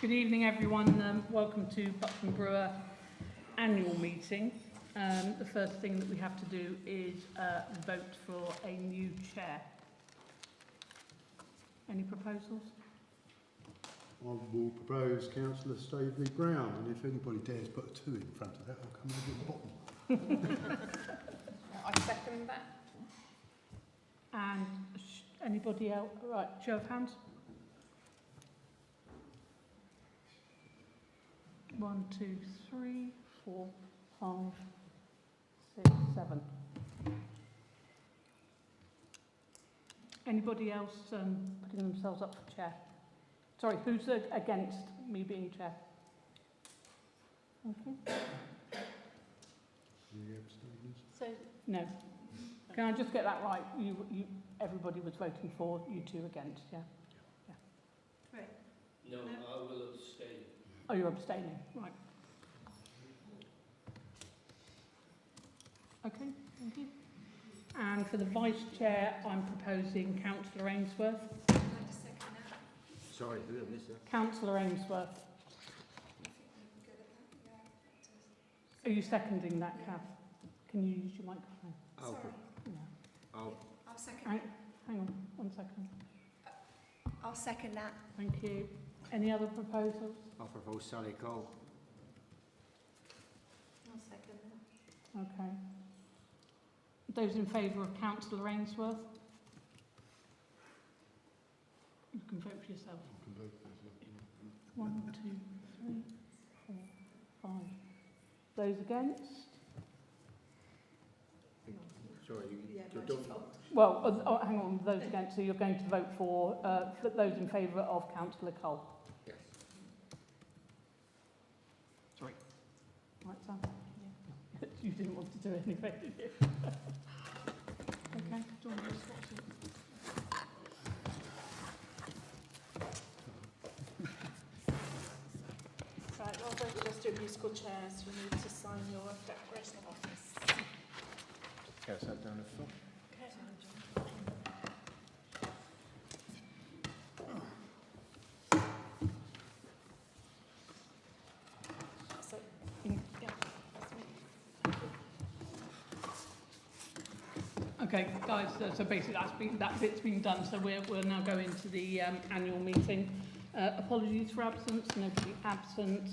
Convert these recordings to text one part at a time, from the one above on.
Good evening, everyone. Welcome to Buckland Brewer annual meeting. The first thing that we have to do is vote for a new chair. Any proposals? I will propose Councillor Staveley Brown, and if anybody dares put a 2 in front of that, I'll come over at the bottom. I second that. And anybody else? Right, show of hands. 1, 2, 3, 4, 5, 6, 7. Anybody else putting themselves up for chair? Sorry, who's against me being chair? Okay. So No. Can I just get that right? Everybody was voting for, you two against, yeah? Yeah. right. No, I will abstain. Oh, you're abstaining, right. Okay, thank you. And for the vice chair, I'm proposing Councillor Ainsworth. I'd like to second that. Sorry, who have missed that? Councillor Ainsworth. Are you seconding that, Kath? Can you use your microphone? Sorry. Yeah. I'll second Hang, that. hang on, 1 second. I'll second that. Thank you. Any other proposals? I'll propose Sally Cole. I'll second that. Okay. Those in favour of Councillor Ainsworth? You can vote for yourself. 1, 2, 3, 4, 5. Those against? Sorry, Yeah, don't. Well, hang on, those against, so you're going to vote for those in favour of Councillor Cole? Yes. Sorry. Right, Sam? Yeah. You didn't want to do it anyway, did you? Okay, do you want to swap it? Right, well, we're just doing musical chairs. You need to sign your declaration of office. Okay, so down the front. So, yeah, that's me. Okay, guys, so basically that bit's been done, so we'll now go into the annual meeting. Apologies for absence, nobody absent.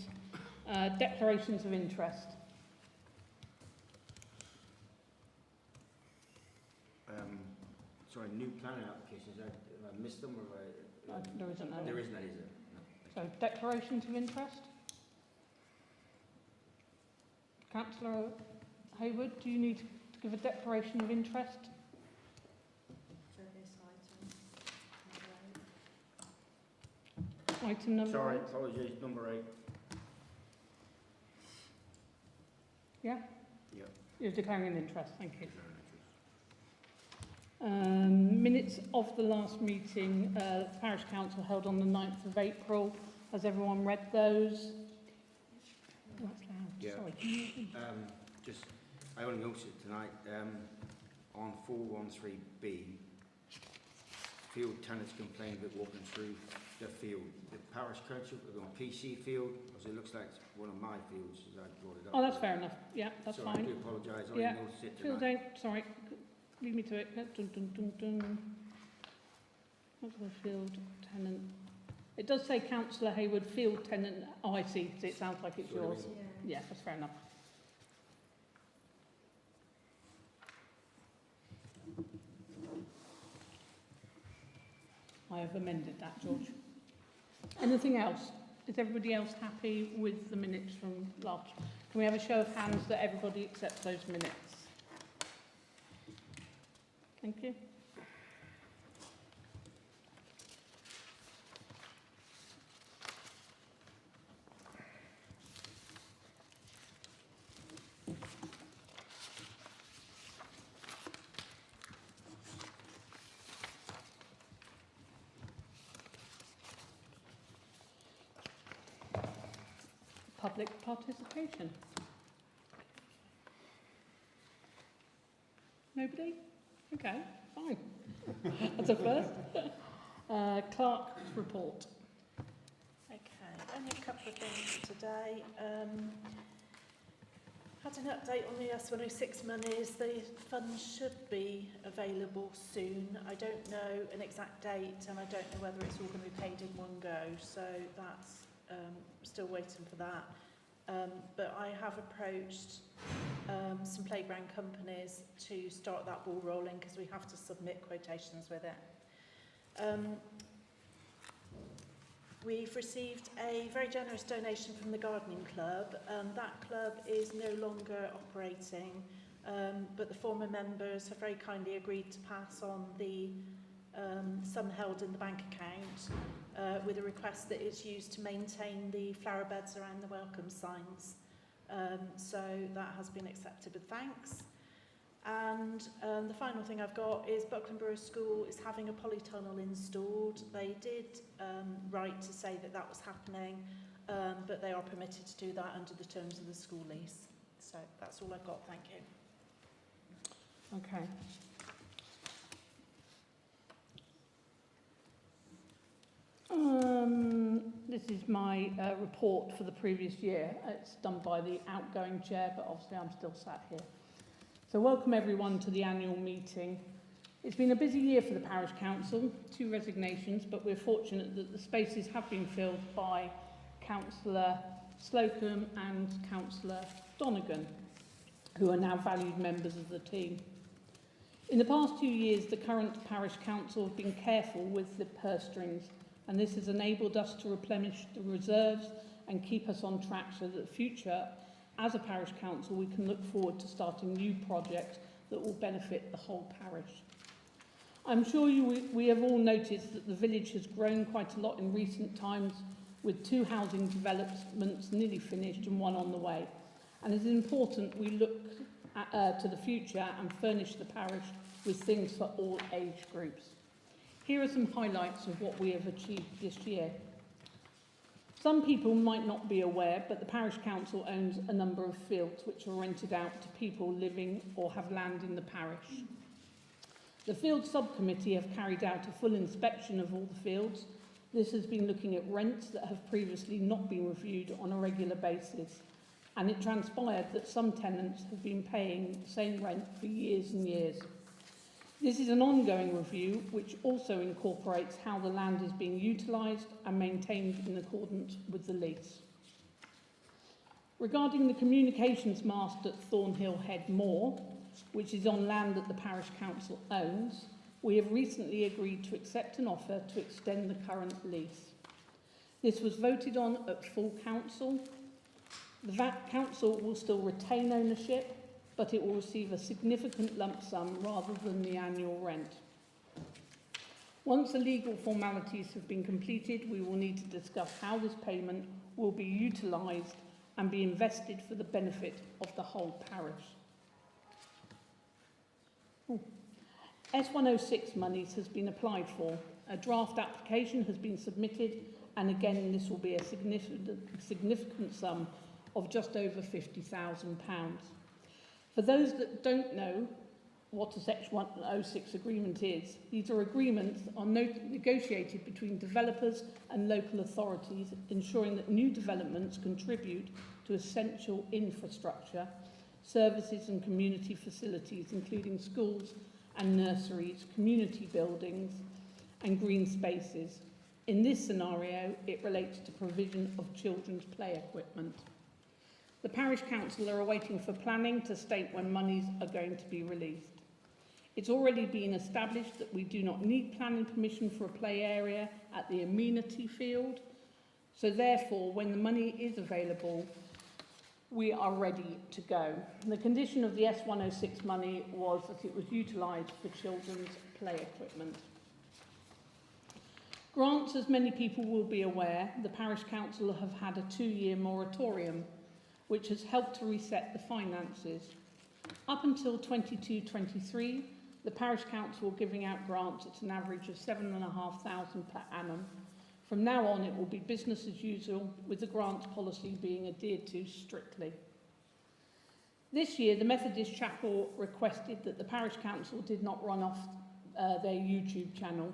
Declarations of interest. Sorry, new planning applications. Have I missed them or There isn't any. there isn't any, is it? No. So, declarations of interest. Councillor Hayward, do you need to give a declaration of interest? For this item. Item number Sorry, 8. apologies, number 8. Yeah? Yeah. You're declaring an interest, thank you. Minutes of the last meeting, the Parish Council held on the 9th of April. Has everyone read those? Oh, that's loud, Yeah. sorry. I only noticed it tonight. On 413B, field tenants complained about walking through the field. The Parish Council, on PC field, because it looks like it's one of my fields, as I brought it up. Oh, that's fair enough. Yeah, that's so fine. I do apologise, I Yeah. only noticed it Field tonight. day, sorry, leave me to it. Dun, dun, dun, dun. What's the field tenant? It does say Councillor Hayward, field tenant. Oh, I see. It sounds like it's Sort of yours. Yeah. Yeah, that's fair enough. I have amended that, George. Anything else? Is everybody else happy with the minutes from last? Can we have a show of hands that everybody accepts those minutes? Thank you. Public participation. Nobody? Okay, fine. That's a first. Clerk's report. Okay. only a couple of things today. Had an update on the S106 monies. The funds should be available soon. I don't know an exact date, and I don't know whether it's all going to be paid in one go, so that's still waiting for that. But I have approached some playground companies to start that ball rolling, because we have to submit quotations with it. We've received a very generous donation from the gardening club. That club is no longer operating, but the former members have very kindly agreed to pass on the sum held in the bank account with a request that it's used to maintain the flower beds around the welcome signs. So that has been accepted with thanks. And the final thing I've got is Buckland Brewer School is having a polytunnel installed. They did write to say that that was happening, but they are permitted to do that under the terms of the school lease. So that's all I've got, thank you. Okay. This is my report for the previous year. It's done by the outgoing chair, but obviously I'm still sat here. So welcome everyone to the annual meeting. It's been a busy year for the Parish Council, 2 resignations, but we're fortunate that the spaces have been filled by Councillor Slocum and Councillor Donegan, who are now valued members of the team. In the past 2 years, the current Parish Council have been careful with the purse strings, and this has enabled us to replenish the reserves and keep us on track so that the future, as a parish council, we can look forward to starting new projects that will benefit the whole parish. I'm sure we have all noticed that the village has grown quite a lot in recent times, with 2 housing developments nearly finished and 1 on the way. And it's important we look to the future and furnish the parish with things for all age groups. Here are some highlights of what we have achieved this year. Some people might not be aware, but the Parish Council owns a number of fields which are rented out to people living or have land in the parish. The Field Subcommittee have carried out a full inspection of all the fields. This has been looking at rents that have previously not been reviewed on a regular basis, and it transpired that some tenants have been paying the same rent for years and years. This is an ongoing review which also incorporates how the land is being utilised and maintained in accordance with the lease. Regarding the communications mast at Thornhill Head Moor, which is on land that the Parish Council owns, we have recently agreed to accept an offer to extend the current lease. This was voted on at full council. The council will still retain ownership, but it will receive a significant lump sum rather than the annual rent. Once the legal formalities have been completed, we will need to discuss how this payment will be utilised and be invested for the benefit of the whole parish. S106 monies has been applied for. A draft application has been submitted, and again this will be a significant sum of just over £50,000. For those that don't know what a Section 106 agreement is, these are agreements that are negotiated between developers and local authorities, ensuring that new developments contribute to essential infrastructure, services and community facilities, including schools and nurseries, community buildings and green spaces. In this scenario, it relates to provision of children's play equipment. The Parish Council are awaiting for planning to state when monies are going to be released. It's already been established that we do not need planning permission for a play area at the amenity field, so therefore when the money is available, we are ready to go. The condition of the S106 money was that it was utilised for children's play equipment. Grants, as many people will be aware, the Parish Council have had a 2-year moratorium, which has helped to reset the finances. Up until 22-23, the Parish Council were giving out grants at an average of £7,500 per annum. From now on, it will be business as usual, with the grants policy being adhered to strictly. This year, the Methodist Chapel requested that the Parish Council did not run off their YouTube channel.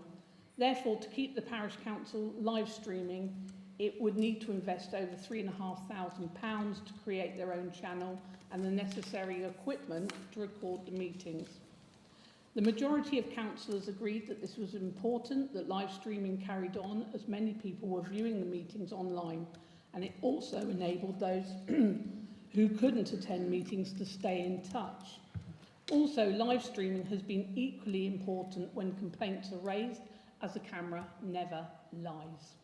Therefore, to keep the Parish Council live streaming, it would need to invest over £3,500 to create their own channel and the necessary equipment to record the meetings. The majority of councillors agreed that this was important, that live streaming carried on as many people were viewing the meetings online, and it also enabled those who couldn't attend meetings to stay in touch. Also, live streaming has been equally important when complaints are raised, as the camera never lies.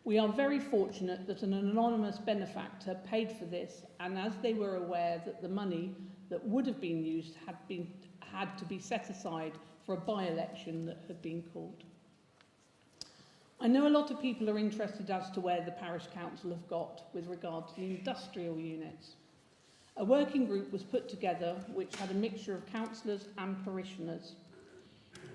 We are very fortunate that an anonymous benefactor paid for this, and as they were aware that the money that would have been used had to be set aside for a by-election that had been called. I know a lot of people are interested as to where the parish council have got with regard to the industrial units. A working group was put together which had a mixture of councillors and parishioners.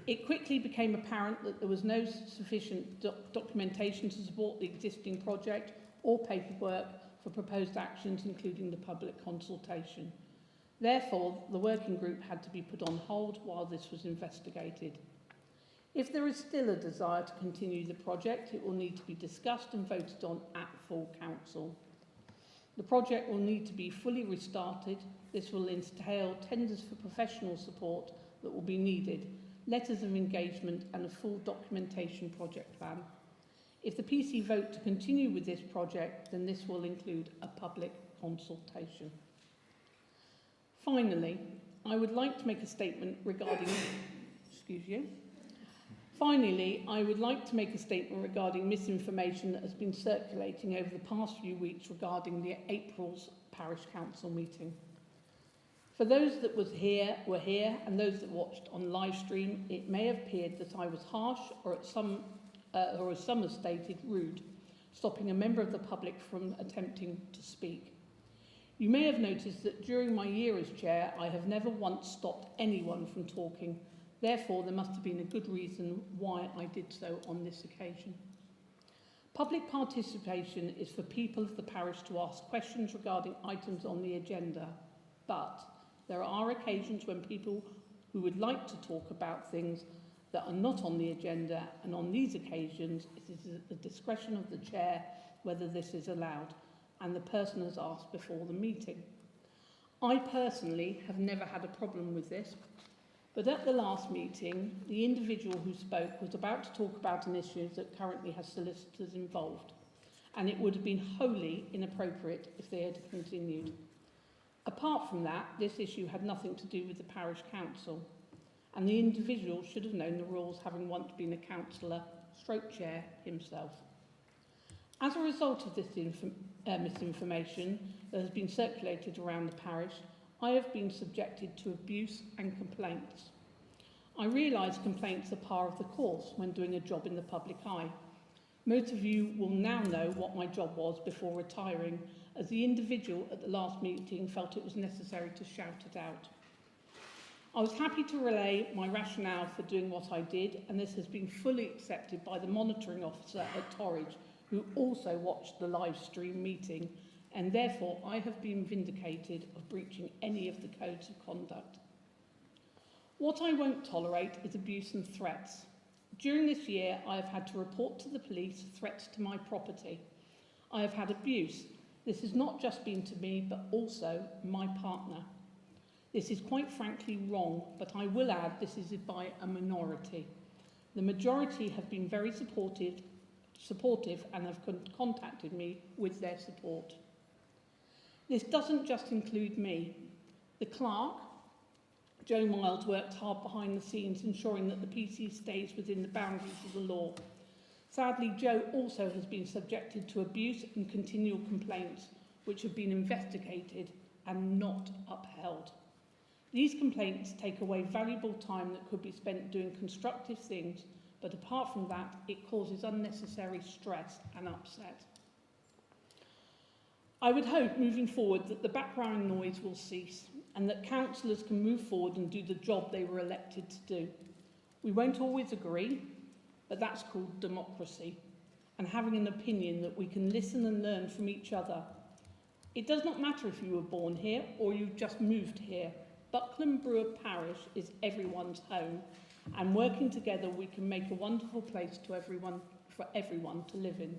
It quickly became apparent that there was no sufficient documentation to support the existing project or paperwork for proposed actions, including the public consultation. Therefore, the working group had to be put on hold while this was investigated. If there is still a desire to continue the project, it will need to be discussed and voted on at full council. The project will need to be fully restarted. This will entail tenders for professional support that will be needed, letters of engagement and a full documentation project plan. If the PC vote to continue with this project, then this will include a public consultation. Finally, I would like to make a statement regarding misinformation that has been circulating over the past few weeks regarding the April's Parish Council meeting. For those that were here, and those that watched on live stream, it may have appeared that I was harsh or as some have stated, rude, stopping a member of the public from attempting to speak. You may have noticed that during my year as chair, I have never once stopped anyone from talking. Therefore, there must have been a good reason why I did so on this occasion. Public participation is for people of the parish to ask questions regarding items on the agenda, but there are occasions when people who would like to talk about things that are not on the agenda, and on these occasions it is at the discretion of the chair whether this is allowed, and the person has asked before the meeting. I personally have never had a problem with this, but at the last meeting, the individual who spoke was about to talk about an issue that currently has solicitors involved, and it would have been wholly inappropriate if they had continued. Apart from that, this issue had nothing to do with the parish council, and the individual should have known the rules, having once been a councillor / chair himself. As a result of this misinformation that has been circulated around the parish, I have been subjected to abuse and complaints. I realise complaints are par of the course when doing a job in the public eye. Most of you will now know what my job was before retiring, as the individual at the last meeting felt it was necessary to shout it out. I was happy to relay my rationale for doing what I did, and this has been fully accepted by the monitoring officer at Torridge, who also watched the live stream meeting, and therefore I have been vindicated of breaching any of the codes of conduct. What I won't tolerate is abuse and threats. During this year, I have had to report to the police threats to my property. I have had abuse. This has not just been to me, but also my partner. This is quite frankly wrong, but I will add this is by a minority. The majority have been very supportive and have contacted me with their support. This doesn't just include me. The clerk, Joe Miles, worked hard behind the scenes ensuring that the PC stays within the boundaries of the law. Sadly, Joe also has been subjected to abuse and continual complaints, which have been investigated and not upheld. These complaints take away valuable time that could be spent doing constructive things, but apart from that, it causes unnecessary stress and upset. I would hope moving forward that the background noise will cease and that councillors can move forward and do the job they were elected to do. We won't always agree, but that's called democracy, and having an opinion that we can listen and learn from each other. It does not matter if you were born here or you just moved here. Buckland Brewer Parish is everyone's home, and working together we can make a wonderful place for everyone to live in.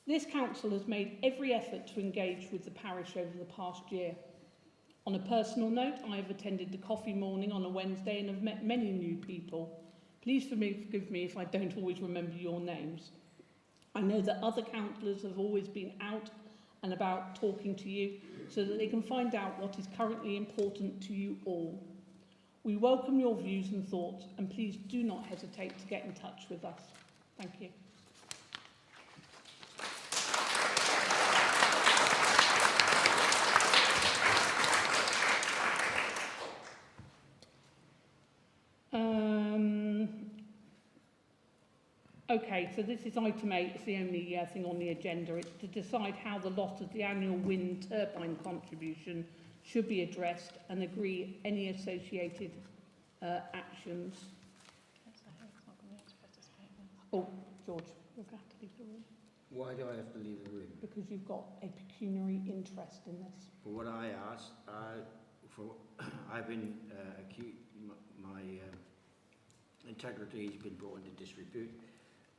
This council has made every effort to engage with the parish over the past year. On a personal note, I have attended the coffee morning on a Wednesday and have met many new people. Please forgive me if I don't always remember your names. I know that other councillors have always been out and about talking to you so that they can find out what is currently important to you all. We welcome your views and thoughts, and please do not hesitate to get in touch with us. Thank you. Okay, so this is item 8. It's the only thing on the agenda. It's to decide how the lot of the annual wind turbine contribution should be addressed and agree any associated actions. Oh, George, you're going to have to leave the room Why do I have to leave the room? because you've got a pecuniary interest in this. For what I asked, I've been my integrity has been brought into disrepute,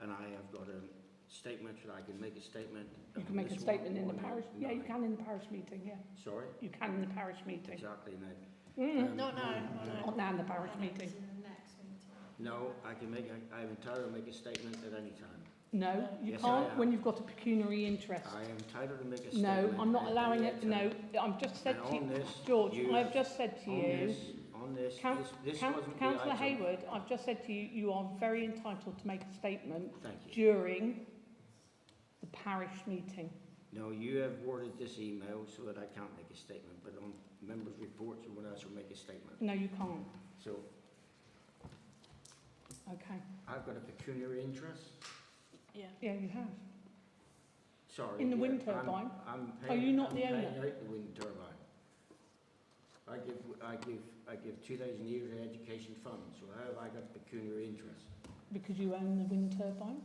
and I have got a statement that I can make a statement. You can make a statement in the parish. Yeah, you can in the parish meeting. Yeah, Sorry. you can in the parish meeting. Exactly. No. Not now. Not now in the parish meeting. No, I'm entitled to make a statement at any time. No, you Yes, can't I am. when you've got a pecuniary interest. I am entitled to make a No, statement. I'm not at allowing any it. No, time. I've just said And to you, on this, George, you- I've just said to you, On this, this wasn't the Councillor item. Hayward, I've just said to you, you are very entitled to make a statement Thank you. during the parish meeting. No, you have worded this email so that I can't make a statement, but on members' reports or what else will make a statement. No, you can't. So Okay. I've got a pecuniary interest. Yeah. Yeah, you have. Sorry. In the yeah, wind turbine? I'm Are you not the I'm owner? paying out the wind turbine. I give 2,000 years of education fund, so how have I got pecuniary interest? Because you own the wind turbine?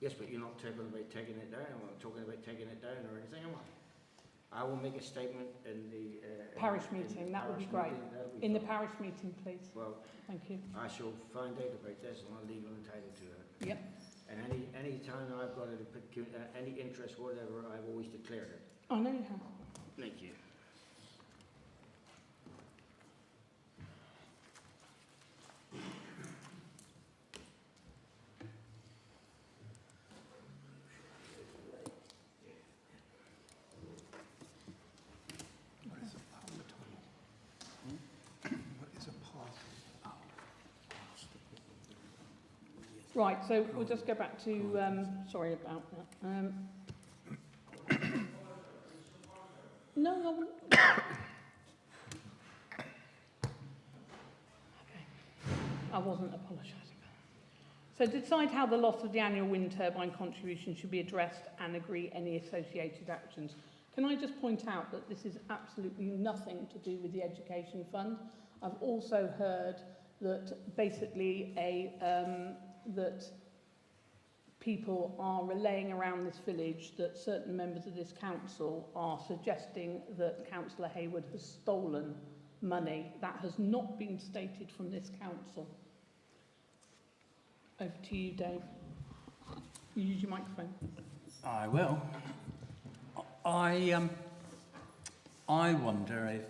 Yes, but you're not talking about taking it down. I'm not talking about taking it down or anything, am I? I will make a statement in the Parish in meeting, the that would be parish great. meeting, that'll be In the fine. parish meeting, please. Well, Thank you. I shall find out about this and I'm legally entitled to it. Yep. And any time I've got any interest, whatever, I've always declared it. I know you have. Thank you. What is a power tunnel? What is a power? Right, so we'll just go back to, sorry about that. No, I wouldn't. Okay. I wasn't apologising. So decide how the loss of the annual wind turbine contribution should be addressed and agree any associated actions. Can I just point out that this is absolutely nothing to do with the education fund? I've also heard that basically that people are relaying around this village that certain members of this council are suggesting that Councillor Hayward has stolen money. That has not been stated from this council. Over to you, Dave. You use your microphone. I will. I wonder if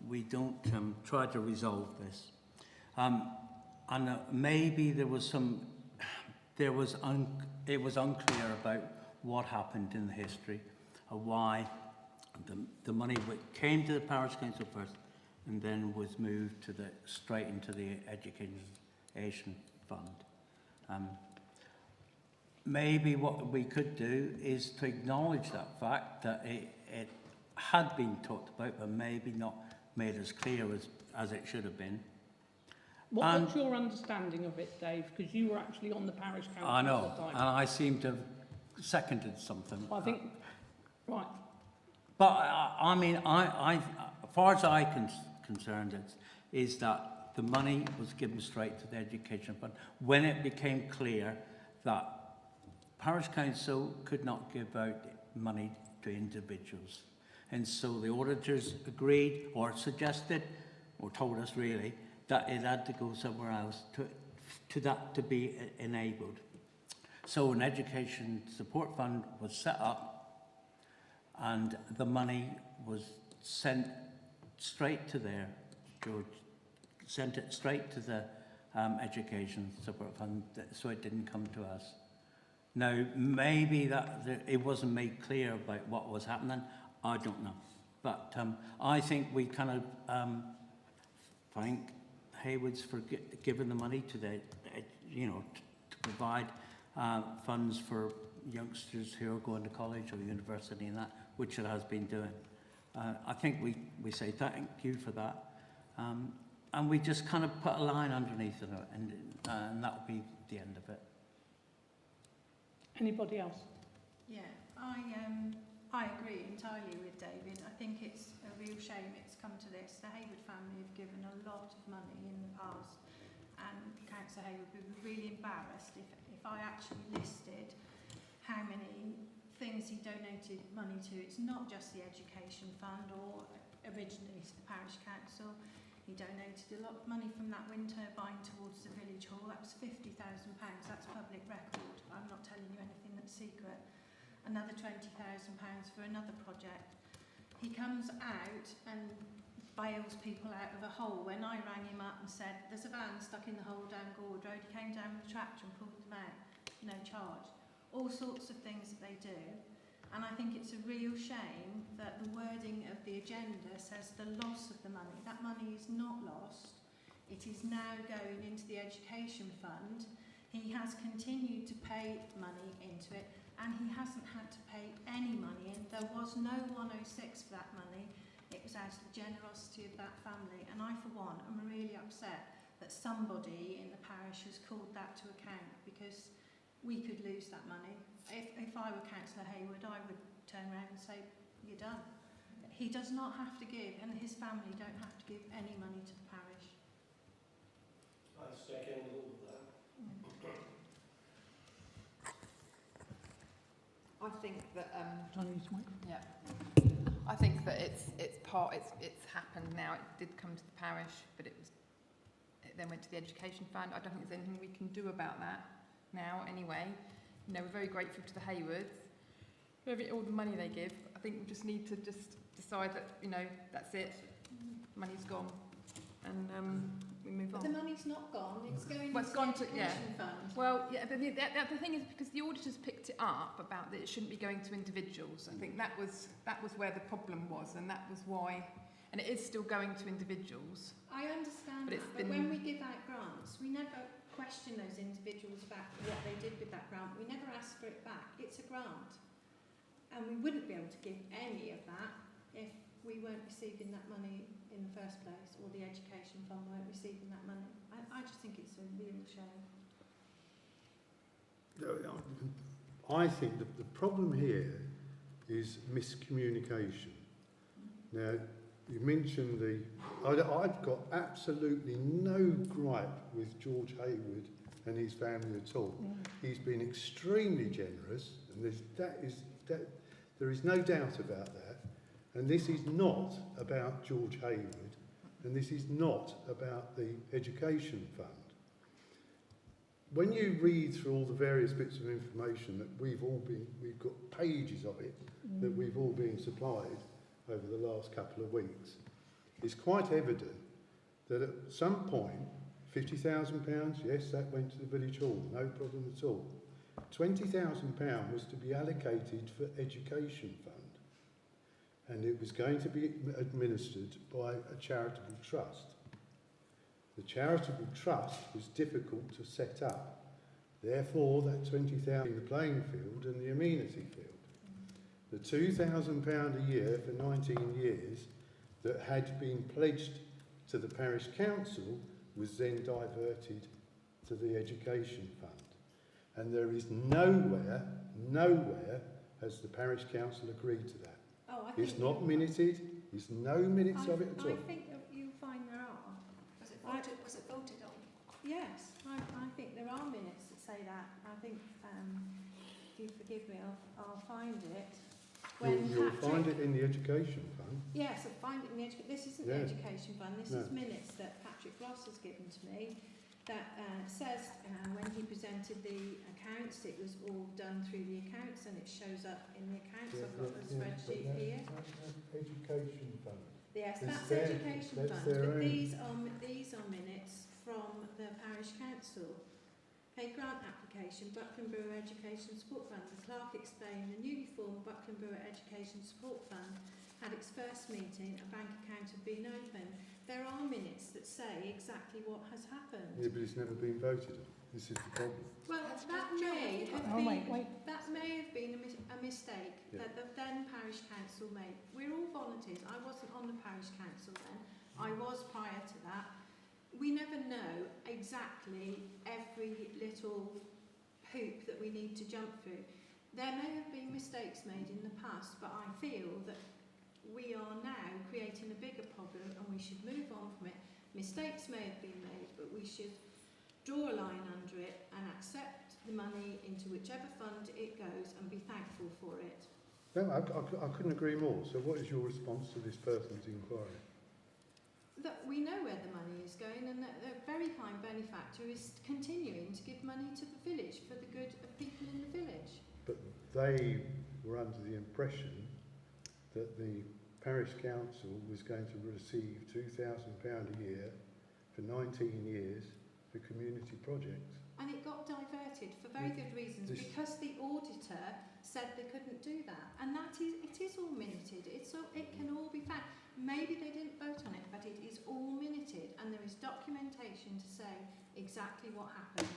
we don't try to resolve this. And maybe there was some. It was unclear about what happened in the history of why the money came to the parish council first and then was moved to straight into the education fund. Maybe what we could do is to acknowledge that fact that it had been talked about, but maybe not made as clear as it should have been. What's your understanding of it, Dave? Because you were actually on the parish council I know, at the time. and I seem to have seconded something. I think, right. But I mean, as far as I'm concerned, is that the money was given straight to the education fund when it became clear that parish council could not give out money to individuals. And so the auditors agreed or suggested, or told us really, that it had to go somewhere else to be enabled. So an education support fund was set up, and the money was sent straight to there. George sent it straight to the education support fund, so it didn't come to us. Now, maybe it wasn't made clear about what was happening. I don't know. But I think we kind of thank Haywoods for giving the money to the, to provide funds for youngsters who are going to college or university and that, which it has been doing. I think we say thank you for that. And we just kind of put a line underneath it, and that will be the end of it. Anybody else? Yeah, I agree entirely with David. I think it's a real shame it's come to this. The Hayward family have given a lot of money in the past, and Councillor Hayward would be really embarrassed if I actually listed how many things he donated money to. It's not just the education fund or originally to the parish council. He donated a lot of money from that wind turbine towards the village hall. That was £50,000. That's public record. I'm not telling you anything that's secret. Another £20,000 for another project. He comes out and bails people out of a hole. When I rang him up and said, there's a van stuck in the hole down Gord Road, he came down with a tractor and pulled them out, no charge. All sorts of things that they do. And I think it's a real shame that the wording of the agenda says the loss of the money. That money is not lost. It is now going into the education fund. He has continued to pay money into it, and he hasn't had to pay any money in. There was no 106 for that money. It was out of the generosity of that family. And I, for one, am really upset that somebody in the parish has called that to account, because we could lose that money. If I were Councillor Hayward, I would turn around and say, you're done. He does not have to give, and his family don't have to give any money to the parish. I second all of that. I think that Yeah. I think that it's happened now. It did come to the parish, but it then went to the education fund. I don't think there's anything we can do about that now anyway. You know, we're very grateful to the Haywards for all the money they give. I think we just need to just decide that, you know, that's it. Money's gone, and we move But on. the money's not gone. It's going Well, into it's gone the to- yeah. education fund. Well, yeah, but the thing is, because the auditors picked it up about that it shouldn't be going to individuals. I think that was where the problem was, and that was why. And it is still going to individuals. I understand But that, it's but been- when we give out grants, we never question those individuals about what they did with that grant. We never ask for it back. It's a grant. And we wouldn't be able to give any of that if we weren't receiving that money in the first place, or the education fund weren't receiving that money. I just think it's a real shame. I think that the problem here is miscommunication. Now, you mentioned I've got absolutely no gripe with George Hayward and his family at all. He's been extremely generous, and there is no doubt about that. And this is not about George Hayward, and this is not about the education fund. When you read through all the various bits of information that we've got pages of it that we've all been supplied over the last couple of weeks, it's quite evident that at some point, £50,000, yes, that went to the village hall, no problem at all. £20,000 was to be allocated for education fund, and it was going to be administered by a charitable trust. The charitable trust was difficult to set up. Therefore, that £20,000 in the playing field and the amenity field. The £2,000 a year for 19 years that had been pledged to the parish council was then diverted to the education fund. And there is nowhere has the parish council agreed to that. Oh, I It's think not minuted, there's no minutes of it at all. I think that you'll find there are. Was it voted on? Yes, I think there are minutes that say that. I think, if you forgive me, I'll find it. You'll find it in the education fund. Yes, I'll find it in the education. This isn't Yeah. the education fund. This No. is minutes that Patrick Ross has given to me. that says when he presented the accounts, it was all done through the accounts, and it shows up in the accounts. I've got the spreadsheet here. Education fund. Yes, It's that's their- education that's fund, their but own. these are minutes from the parish council. Paid grant application, Buckland Brewer Education Support Fund. The clerk explained the newly formed Buckland Brewer Education Support Fund had its first meeting, a bank account had been opened. There are minutes that say exactly what has happened. Yeah, but it's never been voted on. This is the problem. Well, that may have Oh, been wait. that may have been a mistake Yeah. that the then parish council made. We're all volunteers. I wasn't on the parish council then. I was prior to that. We never know exactly every little hoop that we need to jump through. There may have been mistakes made in the past, but I feel that we are now creating a bigger problem and we should move on from it. Mistakes may have been made, but we should draw a line under it and accept the money into whichever fund it goes and be thankful for it. No, I couldn't agree more. So what is your response to this person's inquiry? That we know where the money is going and that the very kind benefactor is continuing to give money to the village for the good of people in the village. But they were under the impression that the parish council was going to receive £2,000 a year for 19 years for community projects. And it got diverted for very good reasons because the auditor said they couldn't do that. And it is all minuted. It can all be found. Maybe they didn't vote on it, but it is all minuted and there is documentation to say exactly what happened.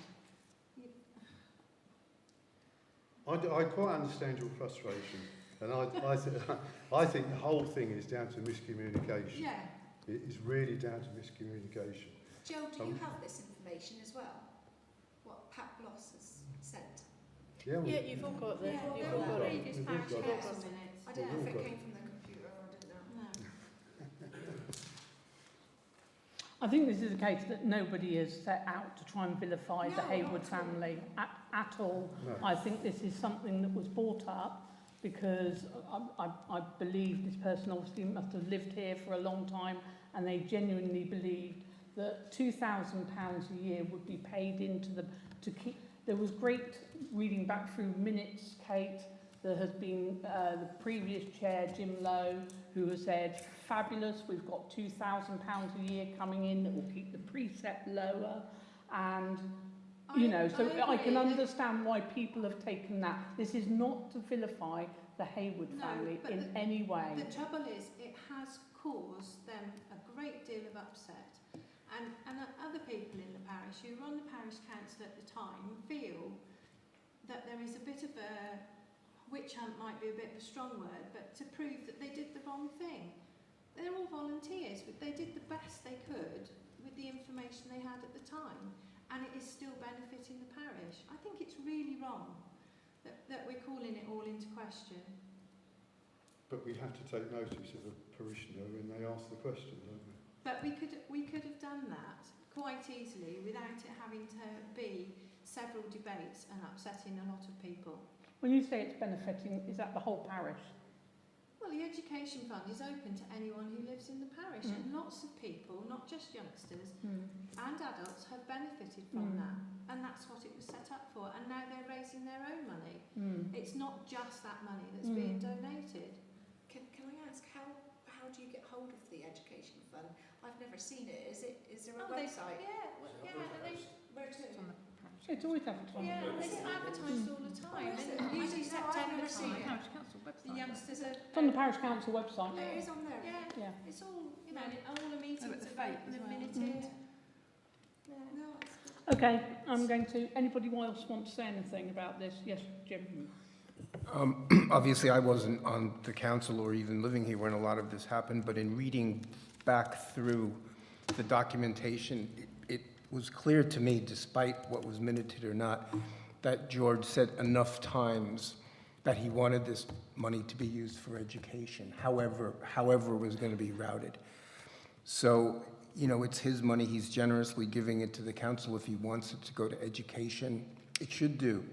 I quite understand your frustration, and I think the whole thing is down to miscommunication. Yeah. It is really down to miscommunication. Joe, do you have this information as well? What Pat Bloss has sent? Yeah, Yeah, you've all got the, Yeah, you've all all got it. previous We've all parish got it. council minutes. I don't know We've if all it got came from the computer or I didn't know. No. I think this is a case that nobody has set out to try and vilify the No, Haywood not at all. family at all. No. I think this is something that was brought up because I believe this person obviously must have lived here for a long time and they genuinely believed that £2,000 a year would be paid into the to keep. There was great reading back through minutes, Kate. There has been the previous chair, Jim Lowe, who has said, fabulous, we've got £2,000 a year coming in that will keep the precept lower. And, you know, so I can understand why people have taken that. This is not to vilify the Haywood family in any way. The trouble is, it has caused them a great deal of upset. And other people in the parish who were on the parish council at the time feel that there is a bit of a witch hunt, might be a bit of a strong word, but to prove that they did the wrong thing. They're all volunteers, but they did the best they could with the information they had at the time, and it is still benefiting the parish. I think it's really wrong that we're calling it all into question. But we have to take notice of a parishioner when they ask the question, don't we? But we could have done that quite easily without it having to be several debates and upsetting a lot of people. When you say it's benefiting, is that the whole parish? Well, the education fund is open to anyone who lives in the parish, and lots of people, not just youngsters, and adults have benefited from that, and that's what it was set up for, and now they're raising their own money. It's not just that money that's being donated. Can I ask how do you get hold of the education fund? I've never seen it. Is there a website? Where to? It's always advertised. Yeah, it's advertised all the time, Oh, is it? and I usually didn't know, I've September never seen time, it. Parish Council website. the youngsters are... It's on the parish council website. It is on there. Yeah, Yeah. it's all, you know, all the meetings it's are fake open as and well. minuted. No, it's good. Okay, I'm going to. Anybody else want to say anything about this? Yes, Jim. Obviously, I wasn't on the council or even living here when a lot of this happened, but in reading back through the documentation, it was clear to me, despite what was minuted or not, that George said enough times that he wanted this money to be used for education, however it was going to be routed. So, you know, it's his money. He's generously giving it to the council. If he wants it to go to education, it should do.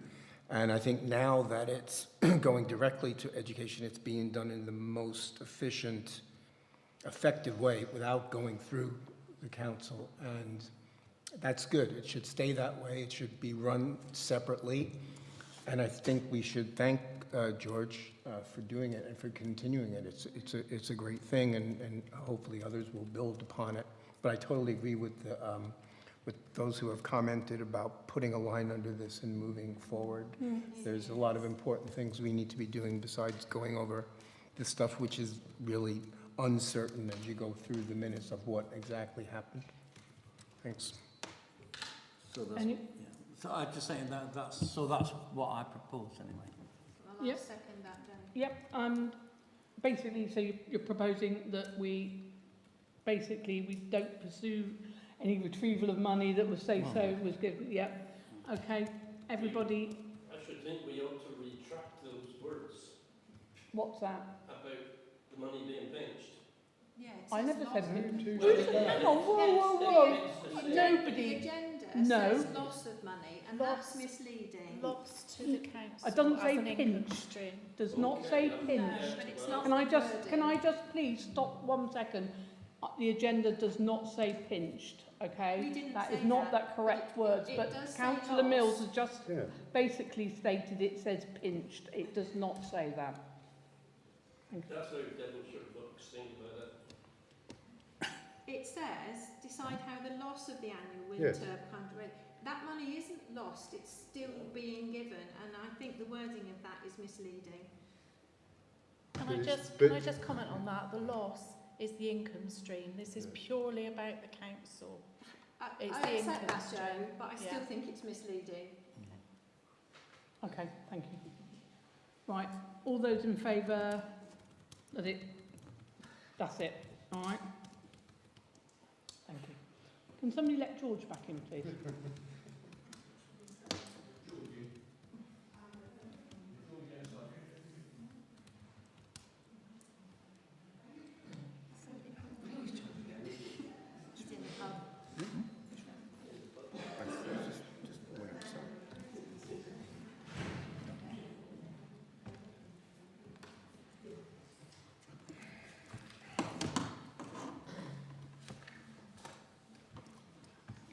And I think now that it's going directly to education, it's being done in the most efficient, effective way without going through the council. And That's good. It should stay that way. It should be run separately. And I think we should thank George for doing it and for continuing it. It's a great thing, and hopefully others will build upon it. But I totally agree with those who have commented about putting a line under this and moving forward. There's a lot of important things we need to be doing besides going over the stuff which is really uncertain as you go through the minutes of what exactly happened. Thanks. So that's, Any- yeah. So I'm just saying that's what I propose anyway. Well, I'll Yep. second that, Dave. Yep, basically, so you're proposing that we don't pursue any retrieval of money that was was given, yep. Okay, everybody, I should think we ought to retract those words what's that? about the money being pinched. Yeah, it I says never loss. said Hang on, whoa. The Nobody, agenda No. says loss of money, and Loss. that's misleading. Loss to the council. It doesn't as say an income pinch. stream. does not say No, pinch. but it's not Can I the just wording. please stop 1 second? The agenda does not say pinched, okay? We didn't That say is not that, that correct words, it but does say Councillor loss. Mills has just Yeah. basically stated it says pinched. It does not say that. That's how Devonshire books think about it. It says, decide how the loss of the annual Yes. winter country rate. That money isn't lost, it's still being given, and I think the wording of that is misleading. Can But I it's- just but- can I just comment on that? The loss is the income stream. This is Yeah. purely about the council. It's I the accept income that, Joe, stream. but I still Yeah. think it's misleading. Okay, thank you. Right, all those in favour that that's it, all right? Thank you. Can somebody let George back in, please? He's in the pub.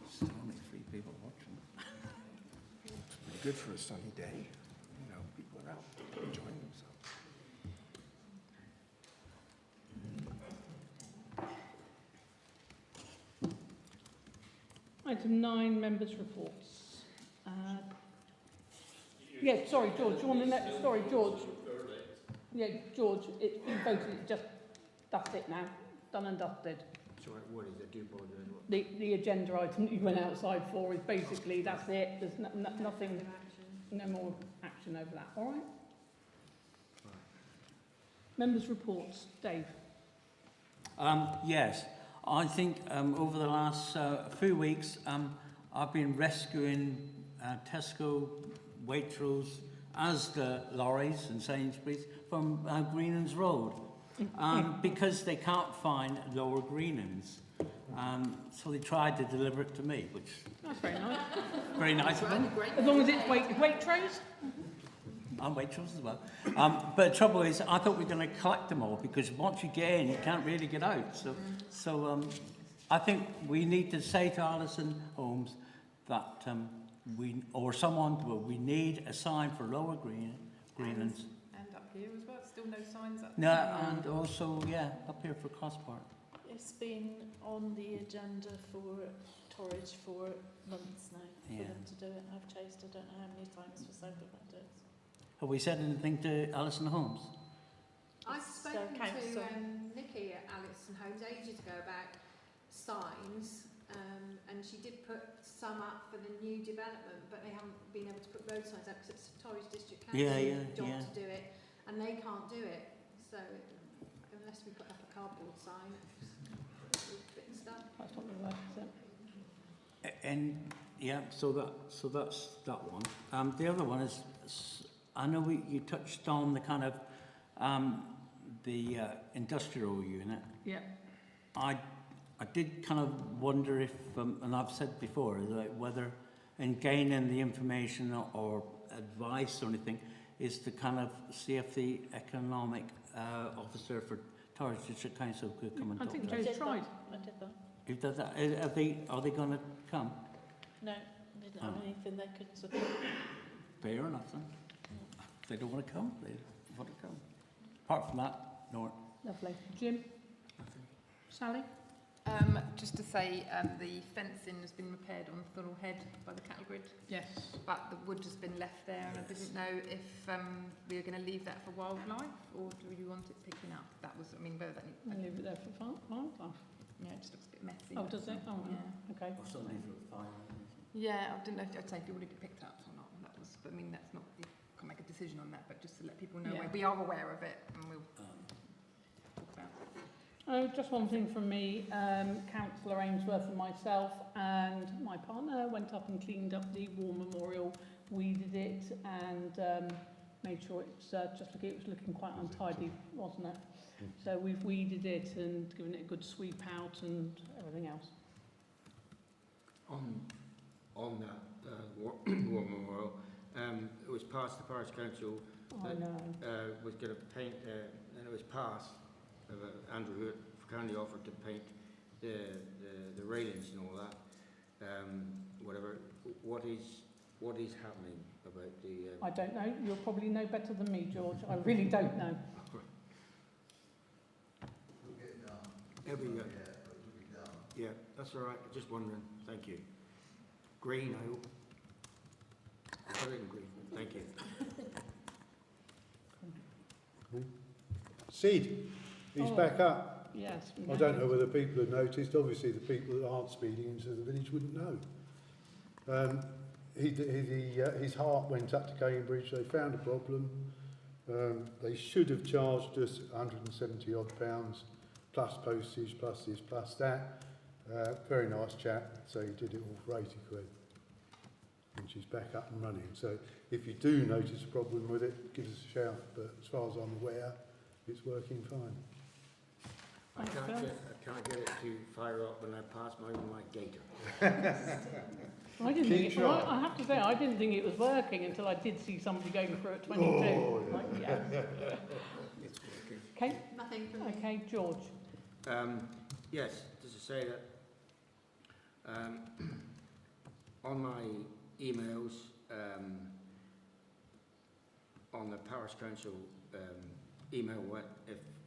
Still only 3 people watching. It's pretty good for a sunny day. You know, people are out enjoying themselves. Item 9, members' reports. Yeah, sorry, George, you want to let, sorry, George. Yeah, George, it's been voted, it's just, that's it now, done and dusted. So what is it? Do apologise. What? The agenda item that you went outside for is basically, that's it, there's nothing, Further action. no more action over that, all right? Members' reports, Dave. Yes, I think over the last few weeks, I've been rescuing Tesco, Waitrose, Asda lorries and Sainsbury's from Greenlands Road because they can't find lower Greenlands. So they tried to deliver it to me, which That's very nice. very nice of them. As long as it's Waitrose. And Waitrose as well. But the trouble is, I thought we were going to collect them all because once you get in, you can't really get out. So I think we need to say to Alison Holmes that we need a sign for lower Greenlands. And up here as well, still no signs up No, there. and also, yeah, up here for Crosspark. It's been on the agenda for Torridge for months now for Yeah. them to do it. I've chased I don't know how many times for South Vendors. Have we said anything to Alison Holmes? I've It's, spoken council. to Nikki at Alison Homes ages ago about signs, and she did put some up for the new development, but they haven't been able to put road signs up because it's Torridge District Council's job to do it, and they can't do it. So unless we put up a cardboard sign, it's a bit of stuff. That's not the word, is it? And yeah, so that's that one. The other one is, I know you touched on the kind of the industrial unit. Yeah. I did kind of wonder if, and I've said before, like whether in gaining the information or advice or anything, is to kind of see if the economic officer for Torridge District Council could come and I talk think to us. Joe's tried. I did that. You've done that. Are they going to come? No, they didn't have anything they could support. Fair enough then. If they don't want to come, they don't want to come. Apart from that, no. Lovely. Jim? Sally? Just to say, the fencing has been repaired on Thurl Head by the cattle grid, Yes. but the wood has been left there, and I didn't know if we were going to leave that for wildlife, or do you want it picking up? That was, I mean, whether that... I'll leave it there for wildlife. Yeah, it just looks a bit messy. Oh, does it? Oh, Yeah. okay. Or somebody for the fire. Yeah, I didn't know if I'd say if it would have been picked up or not. That was, but I mean, that's not, you can't make a decision on that, but just to let people know Yeah. we are aware of it, and we'll talk about it. Oh, just one thing from me. Councillor Ainsworth and myself and my partner went up and cleaned up the war memorial, weeded it, and made sure it's it was looking quite untidy, wasn't it? So we've weeded it and given it a good sweep out and everything else. On that war memorial, it was passed the parish council I know. was going to paint, and it was passed. Andrew Hood kindly offered to paint the railings and all that. Whatever. What is happening about the? I don't know. You'll probably know better than me, George. I really don't know. It'll be good. Yeah, that's all right. Just wondering. Thank you. Green, I hope. Put it in green. Thank you. Sid, he's back up. Yes. I don't know whether people have noticed. Obviously, the people that aren't speeding into the village wouldn't know. His heart went up to Cambridge. They found a problem. They should have charged us 170 odd pounds, plus postage, plus this, plus that. Very nice chap. So he did it all for 80 quid. And she's back up and running. So if you do notice a problem with it, give us a shout. But as far as I'm aware, it's working fine. I can't get it to fire up when I pass my gator. I didn't think it, I have to say, I didn't think it was working until I did see somebody going through at 22. Oh, yeah. Like, yeah. It's working. Okay. Nothing from me. Okay, George. Yes, just to say that on my emails, on the parish council email,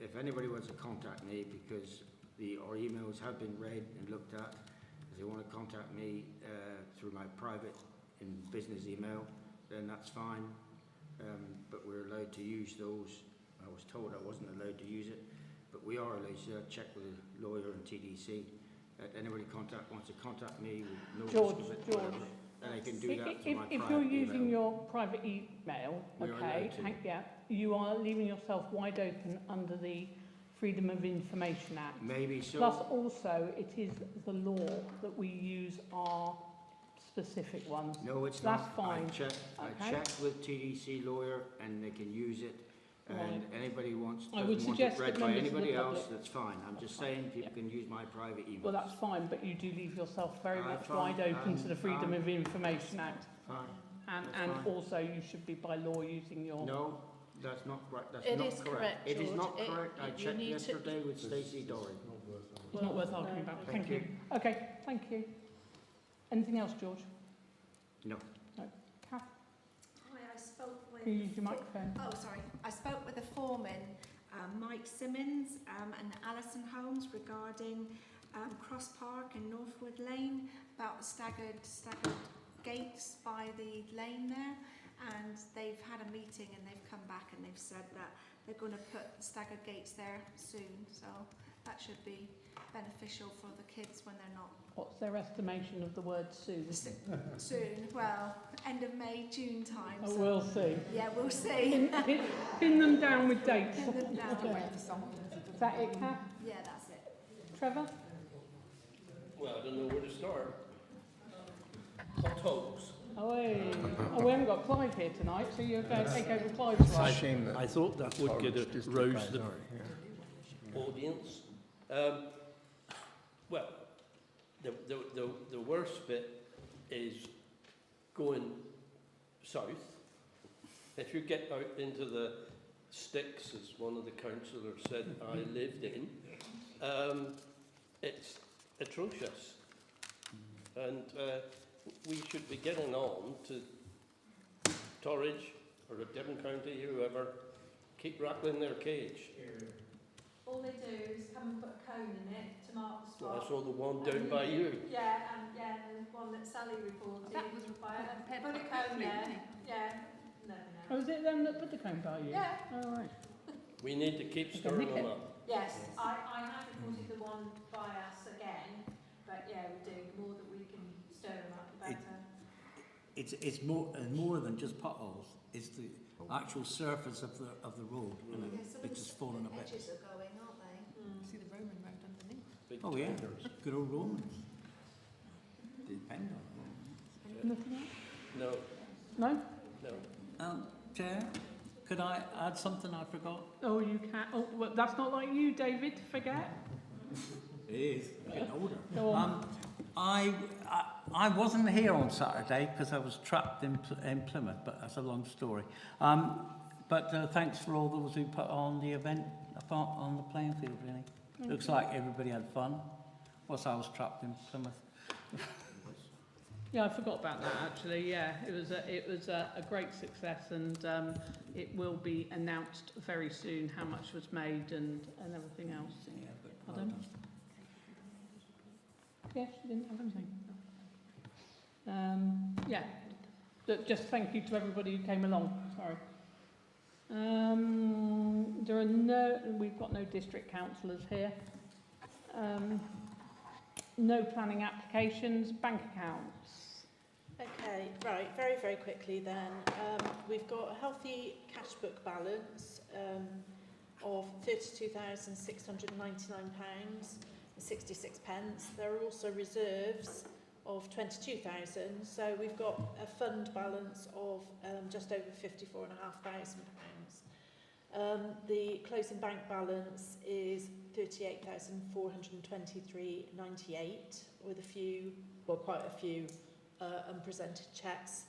if anybody wants to contact me, because our emails have been read and looked at, if they want to contact me through my private and business email, then that's fine. But we're allowed to use those. I was told I wasn't allowed to use it, but we are allowed to check with a lawyer and TDC. Anybody wants to contact me with no risk of it, whatever, then I can do that through my private If you're using email. your private email, okay, you are leaving yourself wide open under the Freedom of Information Act. Maybe so. Plus also, it is the law that we use our specific ones. No, it's That's not. fine. I checked with TDC lawyer and they can use it. And Right. anybody wants I would doesn't want suggest it read that by members of the anybody else, public- that's fine. I'm just saying people can use my private email. Well, that's fine, but you do leave yourself very much Fine, wide open to the Freedom fine. of Information Act. Fine. And That's fine. also you should be by law using your... No, that's not right. That's It not is correct, It is George. not correct. I You checked need to- yesterday with Stacey Dory. It's not worth Well, arguing no. about. Thank Thank you. Okay, thank you. Anything else, George? No. Kath, Hi, I spoke with... can you use your microphone? Oh, sorry. I spoke with the foreman, Mike Simmons and Alison Holmes regarding Cross Park and Northwood Lane, about the staggered gates by the lane there. And they've had a meeting and they've come back and they've said that they're going to put the staggered gates there soon. So that should be beneficial for the kids when they're not What's their estimation of the word soon? soon. Well, end of May, June time. Oh, So we'll see. yeah, we'll see. Pin them down with dates. Pin them down. Is that it, Kath? Yeah, that's it. Trevor? Well, I don't know where to start. Potholes. Oh, hey. Oh, we haven't got Clive here tonight, so you're going to take over Clive's It's a role. shame that I thought that would get Orange a District rouse guys the are, yeah. audience. Well, the worst bit is going south. If you get out into the sticks, as one of the councillors said I lived in, it's atrocious. And we should be getting on to Torridge or the Devon County, whoever, keep rattling their cage. All they do is come and put a cone in it to mark the Well, I spot. saw the one down by you. Yeah, and the one that Sally reported. That was by prepared put a quite cone quickly, there. didn't it? Yeah. No. Oh, was it them that put the cone by you? Yeah. Oh, right. We need to keep stirring them up. Yes, I have reported the one by us again, but yeah, we do. The more that we can stir them up, the better. It's more than just potholes. It's the actual surface of the road, you know, which is falling a bit. Edges are going, aren't they? See the Roman road underneath. Big Oh yeah, tenders. good old Romans. Depend on Nothing else? No, No? no. Chair, could I add something I forgot? Oh, you can. Oh, well, that's not like you, David, to forget. It is. Getting older. Go on. I wasn't here on Saturday because I was trapped in Plymouth, but that's a long story. But thanks for all those who put on the event on the playing field, really. Looks like everybody had fun. Whilst I was trapped in Plymouth. Yeah, I forgot about that actually. Yeah, it was a great success, and it will be announced very soon how much was made and everything else. Yeah, but Pardon? well done. Yeah, she didn't have anything. Yeah, but just thank you to everybody who came along. Sorry. We've got no district councillors here. No planning applications, bank accounts. Okay, right, very, very quickly then. We've got a healthy cash book balance of £32,699.66. There are also reserves of 22,000, so we've got a fund balance of just over £54,500. The closing bank balance is 38,423.98 with quite a few unpresented cheques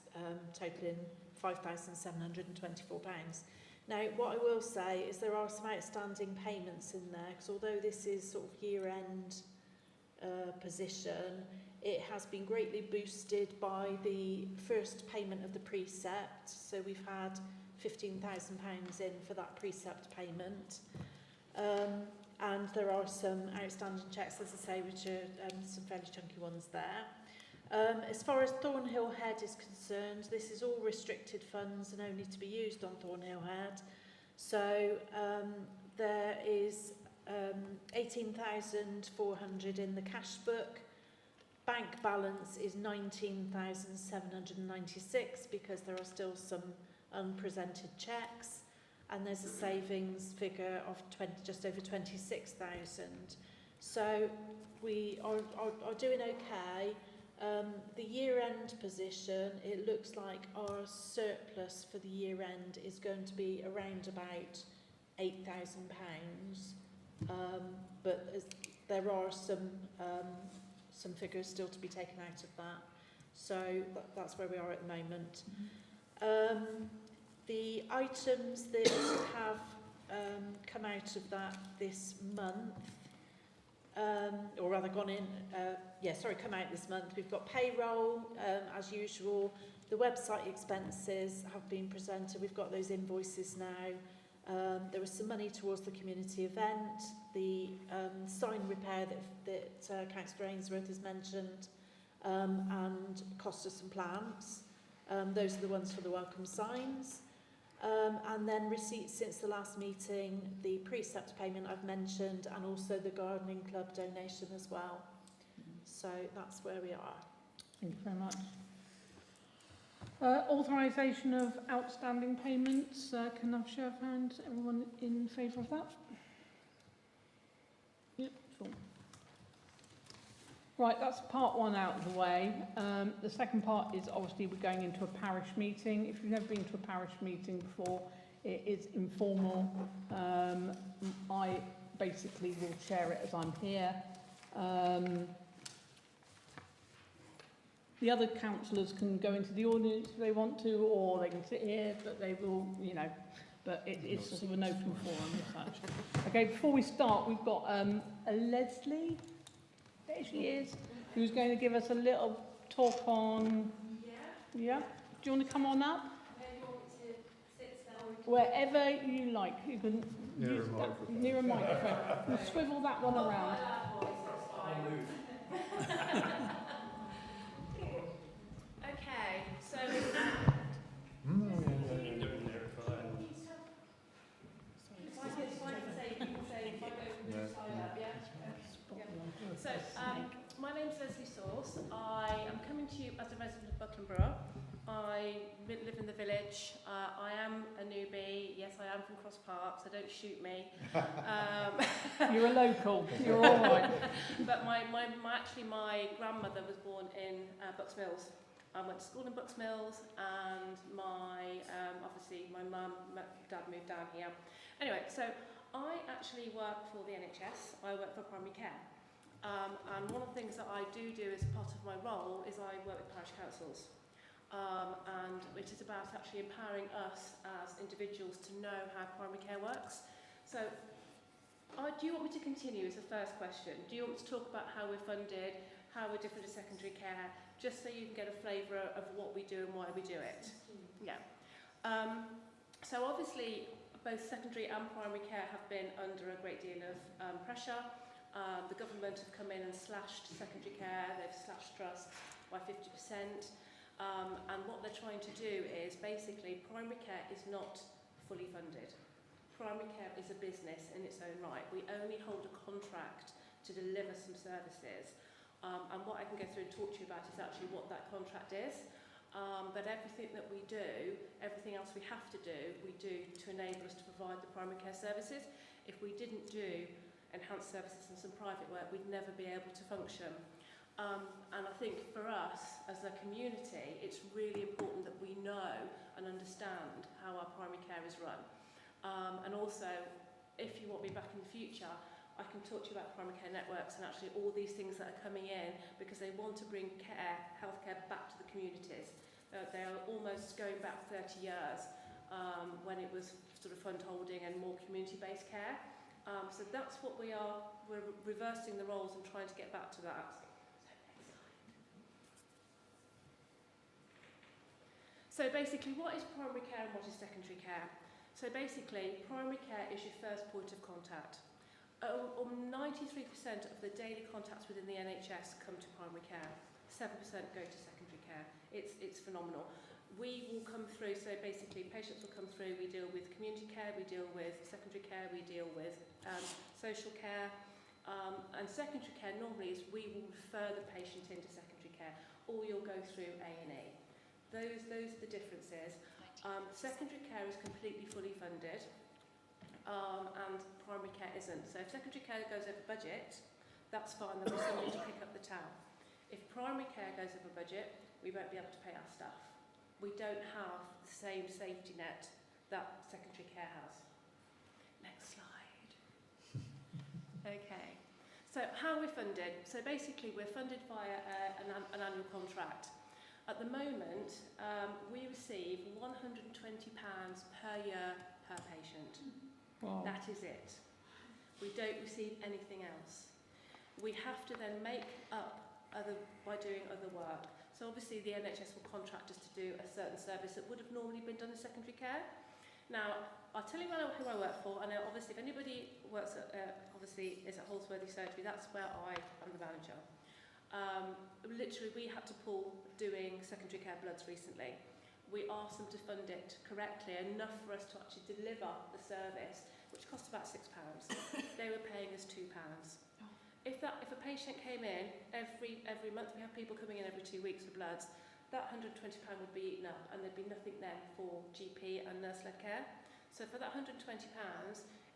totaling £5,724. Now, what I will say is there are some outstanding payments in there, because although this is sort of year-end position, it has been greatly boosted by the first payment of the precept. So we've had £15,000 in for that precept payment. And there are some outstanding cheques, as I say, which are some fairly chunky ones there. As far as Thornhill Head is concerned, this is all restricted funds and only to be used on Thornhill Head. So there is 18,400 in the cash book. Bank balance is 19,796 because there are still some unpresented cheques. And there's a savings figure of just over 26,000. So we are doing okay. The year-end position, it looks like our surplus for the year-end is going to be around about £8,000. But there are some figures still to be taken out of that. So that's where we are at the moment. The items that have come out of that this month, or rather gone in, come out this month. We've got payroll, as usual. The website expenses have been presented. We've got those invoices now. There was some money towards the community event, the sign repair that Councillor Ainsworth has mentioned, and cost of some plants. Those are the ones for the welcome signs. And then receipts since the last meeting, the precept payment I've mentioned, and also the gardening club donation as well. So that's where we are. Thank you very much. Authorisation of outstanding payments. Can I have a show of hands? Everyone in favour of that? Yep, cool. Right, that's part one out of the way. The second part is obviously we're going into a parish meeting. If you've never been to a parish meeting before, it is informal. I basically will share it as I'm here. The other councillors can go into the audience if they want to, or they can sit here, but they will, but it's sort of an open forum as such. Okay, before we start, we've got a Leslie, there she is, who's going to give us a little talk on? Yeah. Do you want to come on up? Wherever you like. You can Near use a microphone. near a microphone. We'll swivel that one around. Okay, so So, my name's Leslie Sauce. I am coming to you as a resident of Buckland Brewer. I live in the village. I am a newbie. Yes, I am from Cross Park, so don't shoot me. You're a local. You're all right. But actually my grandmother was born in Bucks Mills. I went to school in Bucks Mills, and obviously my dad moved down here. Anyway, so I actually work for the NHS. I work for primary care. And one of the things that I do as part of my role is I work with parish councils. And it is about actually empowering us as individuals to know how primary care works. So, do you want me to continue is the first question? Do you want me to talk about how we're funded, how we're different to secondary care, just so you can get a flavour of what we do and why we do it? Yeah. So obviously, both secondary and primary care have been under a great deal of pressure. The government have come in and slashed secondary care, they've slashed trusts by 50%. And what they're trying to do is basically primary care is not fully funded. Primary care is a business in its own right. We only hold a contract to deliver some services. And what I can go through and talk to you about is actually what that contract is. But everything that we do, everything else we have to do, we do to enable us to provide the primary care services. If we didn't do enhanced services and some private work, we'd never be able to function. And I think for us, as a community, it's really important that we know and understand how our primary care is run. And also, if you want me back in the future, I can talk to you about primary care networks and actually all these things that are coming in because they want to bring healthcare back to the communities. They are almost going back 30 years when it was sort of fund holding and more community-based care. So that's what we are. We're reversing the roles and trying to get back to that. So basically, what is primary care and what is secondary care? So basically, primary care is your first point of contact. 93% of the daily contacts within the NHS come to primary care. 7% go to secondary care. It's phenomenal. We will come through, so basically patients will come through, we deal with community care, we deal with secondary care, we deal with social care. And secondary care normally is we will refer the patient into secondary care or you'll go through A&E. Those are the differences. Secondary care is completely fully funded and primary care isn't. So if secondary care goes over budget, that's fine, there'll be somebody to pick up the tab. If primary care goes over budget, we won't be able to pay our staff. We don't have the same safety net that secondary care has. Next slide. Okay. So how we're funded. So basically we're funded via an annual contract. At the moment, we receive £120 per year per patient. Wow. That is it. We don't receive anything else. We have to then make up by doing other work. So obviously the NHS will contract us to do a certain service that would have normally been done in secondary care. Now, I'll tell you who I work for, and obviously if anybody works at, obviously is at Holsworthy Surgery, that's where I am the manager. Literally, we had to pull doing secondary care bloods recently. We asked them to fund it correctly, enough for us to actually deliver the service, which cost about £6. They were paying us £2. If a patient came in every month, we have people coming in every 2 weeks for bloods, that £120 would be eaten up and there'd be nothing then for GP and nurse-led care. So for that £120,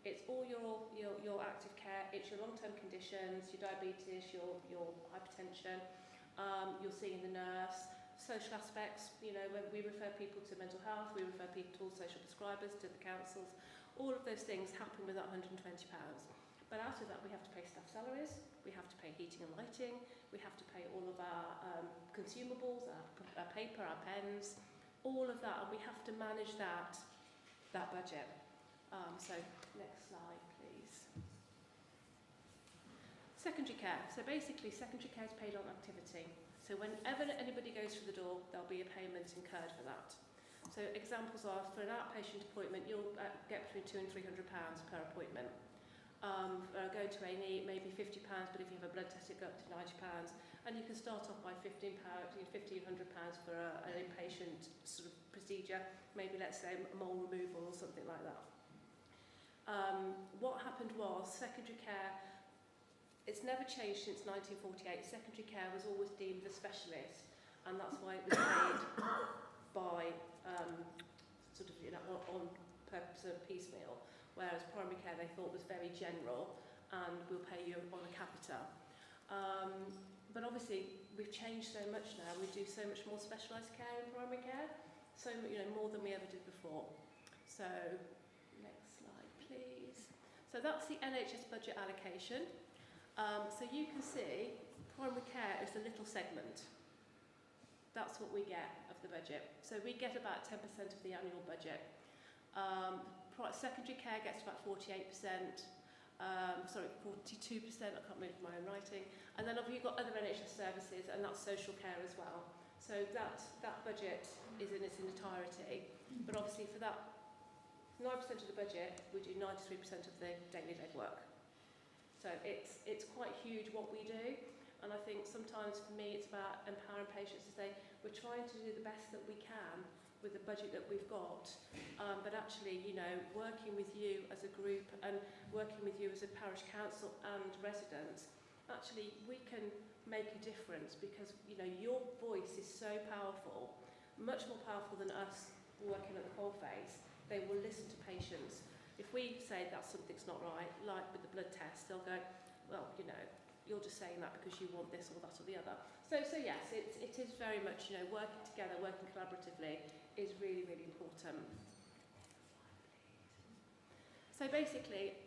it's all your active care, it's your long-term conditions, your diabetes, your hypertension, you're seeing the nurse, social aspects, you know, when we refer people to mental health, we refer people to all social prescribers, to the councils, all of those things happen with that £120. But out of that, we have to pay staff salaries, we have to pay heating and lighting, we have to pay all of our consumables, our paper, our pens, all of that, and we have to manage that budget. So next slide, please. Secondary care. So basically, secondary care is paid on activity. So whenever anybody goes through the door, there'll be a payment incurred for that. So examples are, for an outpatient appointment, you'll get between £200 and £300 per appointment. Going to A&E, maybe £50, but if you have a blood test, it goes up to £90. And you can start off by £1,500 for an inpatient sort of procedure, maybe let's say a mole removal or something like that. What happened was secondary care, it's never changed since 1948. Secondary care was always deemed a specialist, and that's why it was paid by sort of, you know, on purpose of piecemeal, whereas primary care they thought was very general and we'll pay you on a capita. But obviously we've changed so much now. We do so much more specialised care in primary care, so you know, more than we ever did before. So next slide, please. So that's the NHS budget allocation. So you can see primary care is a little segment. That's what we get of the budget. So we get about 10% of the annual budget. Secondary care gets about 48%, 42%, I can't read my own writing. And then you've got other NHS services, and that's social care as well. So that budget is in its entirety. But obviously for that 9% of the budget, we do 93% of the daily legwork. So it's quite huge what we do. And I think sometimes for me it's about empowering patients to say, we're trying to do the best that we can with the budget that we've got, but actually, you know, working with you as a group and working with you as a parish council and residents, actually we can make a difference, because, you know, your voice is so powerful, much more powerful than us working at the coalface. They will listen to patients. If we say that something's not right, like with the blood test, they'll go, well, you know, you're just saying that because you want this or that or the other. So yes, it is very much, you know, working together, working collaboratively is really, really important. So basically,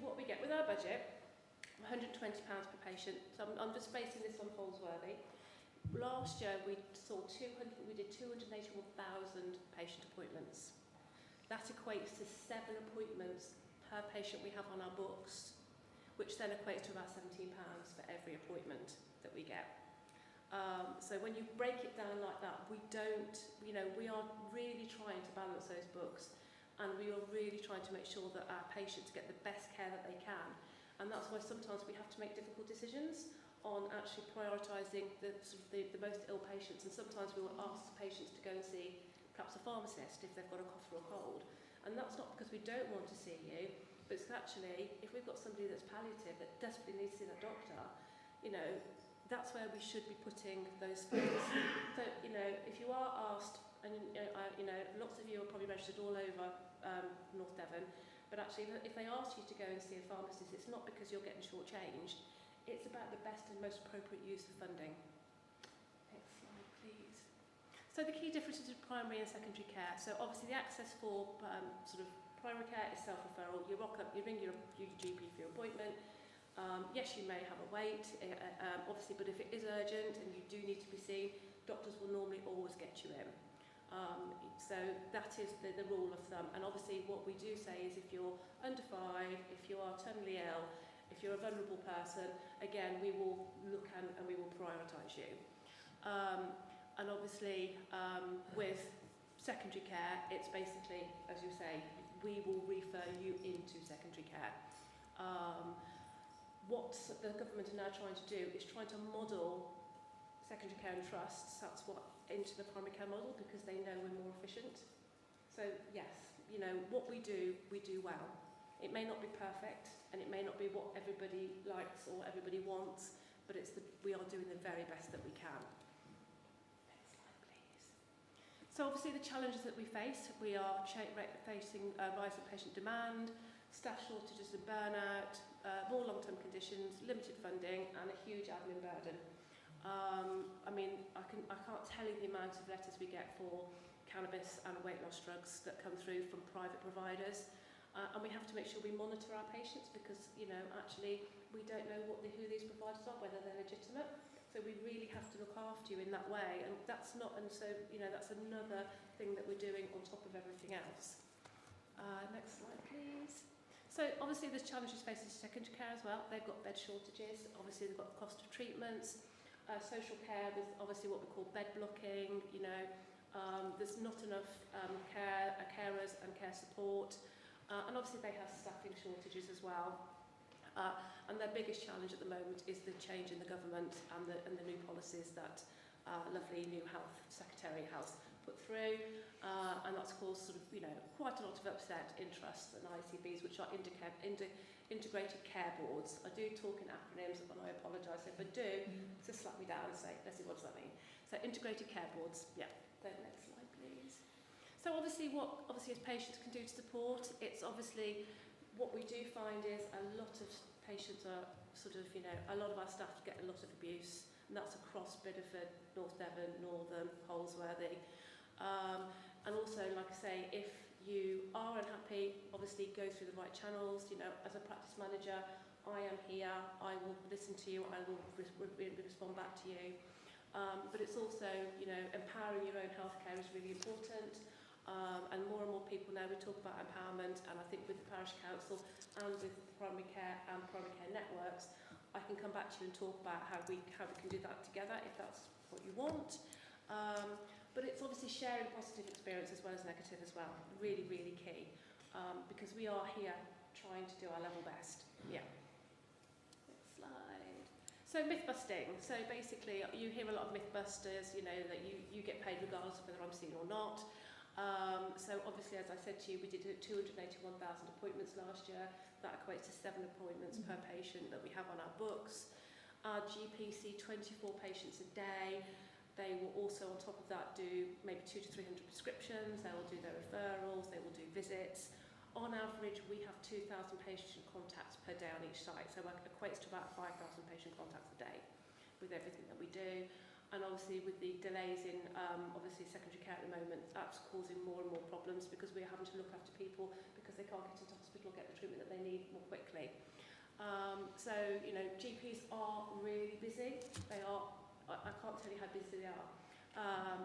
what we get with our budget, £120 per patient. So I'm just basing this on Holsworthy. Last year we did 281,000 patient appointments. That equates to 7 appointments per patient we have on our books, which then equates to about £17 for every appointment that we get. So when you break it down like that, we are really trying to balance those books, and we are really trying to make sure that our patients get the best care that they can. And that's why sometimes we have to make difficult decisions on actually prioritising the most ill patients. And sometimes we will ask patients to go and see perhaps a pharmacist if they've got a cough or a cold. And that's not because we don't want to see you, but it's actually, if we've got somebody that's palliative that desperately needs to see that doctor, you know, that's where we should be putting those funds. So, you know, if you are asked, and you know, lots of you are probably registered all over North Devon, but actually if they ask you to go and see a pharmacist, it's not because you're getting shortchanged, it's about the best and most appropriate use of funding. Next slide, please. So the key differences between primary and secondary care. So obviously the access for sort of primary care is self-referral. You rock up, you ring your GP for your appointment. Yes, you may have a wait, obviously, but if it is urgent and you do need to be seen, doctors will normally always get you in. So that is the rule of thumb. And obviously what we do say is if you're under 5, if you are terminally ill, if you're a vulnerable person, again, we will look and we will prioritise you. And obviously with secondary care, it's basically, as you say, we will refer you into secondary care. What the government are now trying to do is trying to model secondary care and trusts, that's what, into the primary care model, because they know we're more efficient. So yes, you know, what we do well. It may not be perfect, and it may not be what everybody likes or everybody wants, but we are doing the very best that we can. Next slide, please. So obviously the challenges that we face, we are facing rising patient demand, staff shortages and burnout, more long-term conditions, limited funding, and a huge admin burden. I mean, I can't tell you the amount of letters we get for cannabis and weight loss drugs that come through from private providers, and we have to make sure we monitor our patients, because, you know, actually we don't know who these providers are, whether they're legitimate. So we really have to look after you in that way, and that's another thing that we're doing on top of everything else. Next slide, please. So obviously there's challenges facing secondary care as well. They've got bed shortages, obviously they've got the cost of treatments, Social care, there's obviously what we call bed blocking, you know, there's not enough carers and care support, and obviously they have staffing shortages as well. And their biggest challenge at the moment is the change in the government and the new policies that lovely new Health Secretary has put through, and that's caused sort of, you know, quite a lot of upset in trusts and ICBs, which are integrated care boards. I do talk in acronyms, and I apologise if I do, so slap me down and say, Leslie, what does that mean? So integrated care boards, yeah. The next slide, please. So obviously as patients can do to support, it's obviously, what we do find is a lot of patients are sort of, you know, a lot of our staff get a lot of abuse, and that's across Bideford, North Devon, Northern, Holsworthy. And also, like I say, if you are unhappy, obviously go through the right channels. You know, as a practice manager, I am here, I will listen to you, I will respond back to you. But it's also, you know, empowering your own healthcare is really important. And more people now, we talk about empowerment, and I think with the Parish Council and with primary care and primary care networks, I can come back to you and talk about how we can do that together if that's what you want. But it's obviously sharing positive experience as well as negative as well. Really, really key. Because we are here trying to do our level best. Yeah. Next slide. So myth busting. So basically you hear a lot of myth busters, you know, that you get paid regardless of whether I'm seen or not. So obviously, as I said to you, we did 281,000 appointments last year. That equates to 7 appointments per patient that we have on our books. Our GP see 24 patients a day. They will also, on top of that, do maybe 200 to 300 prescriptions. They will do their referrals. They will do visits. On average, we have 2,000 patient contacts per day on each site. So that equates to about 5,000 patient contacts a day with everything that we do. And obviously with the delays in obviously secondary care at the moment, that's causing more and more problems because we're having to look after people because they can't get into hospital or get the treatment that they need more quickly. So, you know, GPs are really busy. They are, I can't tell you how busy they are.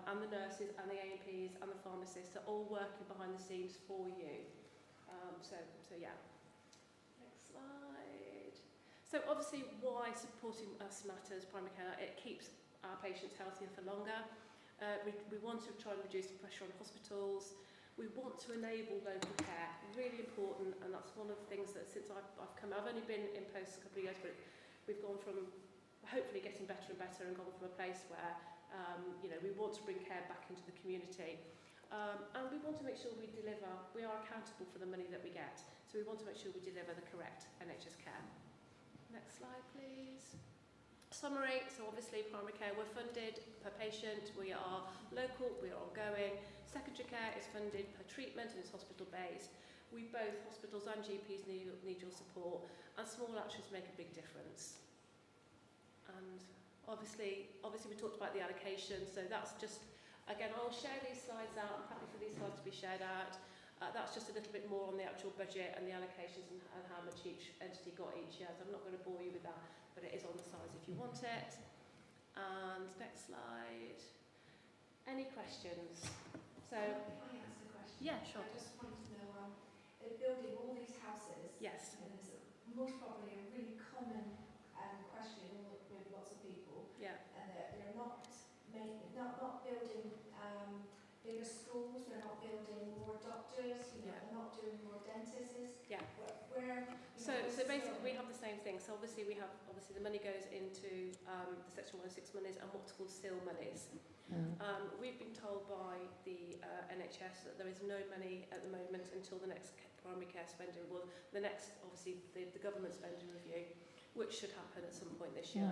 And the nurses and the AMPs and the pharmacists are all working behind the scenes for you. So yeah. Next slide. So obviously why supporting us matters, primary care, it keeps our patients healthier for longer. We want to try and reduce the pressure on hospitals. We want to enable local care, really important, and that's one of the things that since I've come, I've only been in post a couple of years, but we've gone from hopefully getting better and better and gone from a place where you know, we want to bring care back into the community. And we want to make sure we deliver, we are accountable for the money that we get, so we want to make sure we deliver the correct NHS care. Next slide, please. Summary, so obviously primary care, we're funded per patient, we are local, we are ongoing. Secondary care is funded per treatment and is hospital based. We both, hospitals and GPs, need your support, and small actions make a big difference. And obviously we talked about the allocation, so that's just, again, I'll share these slides out, I'm happy for these slides to be shared out. That's just a little bit more on the actual budget and the allocations and how much each entity got each year, so I'm not going to bore you with that, but it is on the slides if you want it. And next slide. Any questions? So, Can I ask a question? Yeah, sure. I just wanted to know, building all these houses, Yes. and it's most probably a really common question with lots of people, Yeah. and they're not building bigger schools, they're not building more doctors, you know, Yeah. they're not doing more dentists. Yeah. Where So basically we have the same thing. So obviously the money goes into the Section 106 monies and what's called SIL monies. We've been told by the NHS that there is no money at the moment until the next primary care spending, well, the next, obviously, the government spending review, which should happen at some point this year.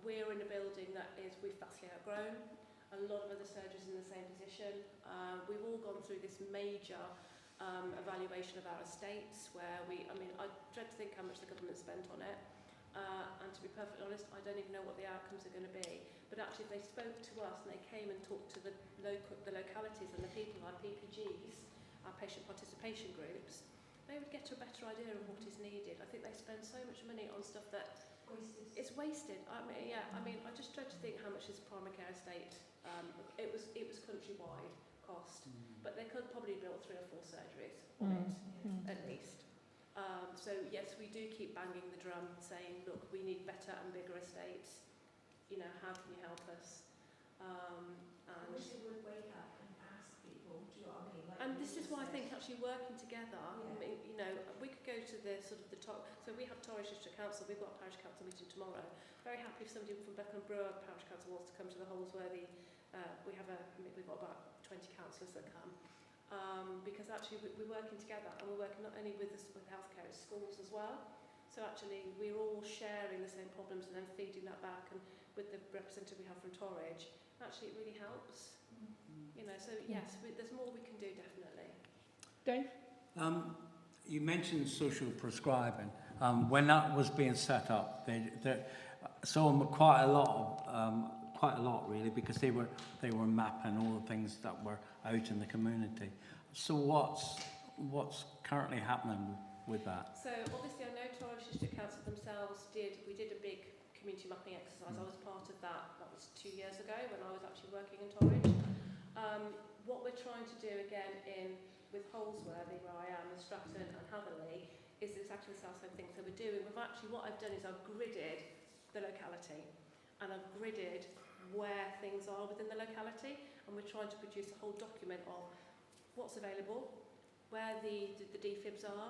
We're in a building that we've vastly outgrown. A lot of other surgeries in the same position. We've all gone through this major evaluation of our estates where I dread to think how much the government spent on it. And to be perfectly honest, I don't even know what the outcomes are going to be. But actually, if they spoke to us and they came and talked to the localities and the people, our PPGs, our patient participation groups, they would get a better idea of what is needed. I think they spend so much money on stuff that it's wasted. I just dread to think how much this primary care estate. It was countrywide cost, but they could probably build 3 or 4 surgeries on it at least. So yes, we do keep banging the drum, saying, look, we need better and bigger estates. you know, how can you help us? I wish they would wake up and ask people, do you know what I mean? Like And you this is just why I said. think actually working together, I Yeah. mean, you know, we could go to the sort of the top, so we have Torridge District Council, we've got a parish council meeting tomorrow. Very happy if somebody from Buckland Brewer Parish Council wants to come to the Holmesworthy, we've got about 20 councillors that come. Because actually we're working together, and we're working not only with healthcare, it's schools as well. So actually we're all sharing the same problems and then feeding that back, and with the representative we have from Torridge, actually it really helps. You know, so yes, there's more we can do, definitely. Dave? You mentioned social prescribing. When that was being set up, they saw quite a lot really, because they were mapping all the things that were out in the community. So what's currently happening with that? So obviously I know Torridge District Council themselves we did a big community mapping exercise. I was part of that. That was 2 years ago when I was actually working in Torridge. What we're trying to do again with Holmesworthy, where I am, and Stratton and Hatherley, is exactly the same thing. So what I've done is I've gridded the locality, and I've gridded where things are within the locality, and we're trying to produce a whole document of what's available, where the DFIBs are,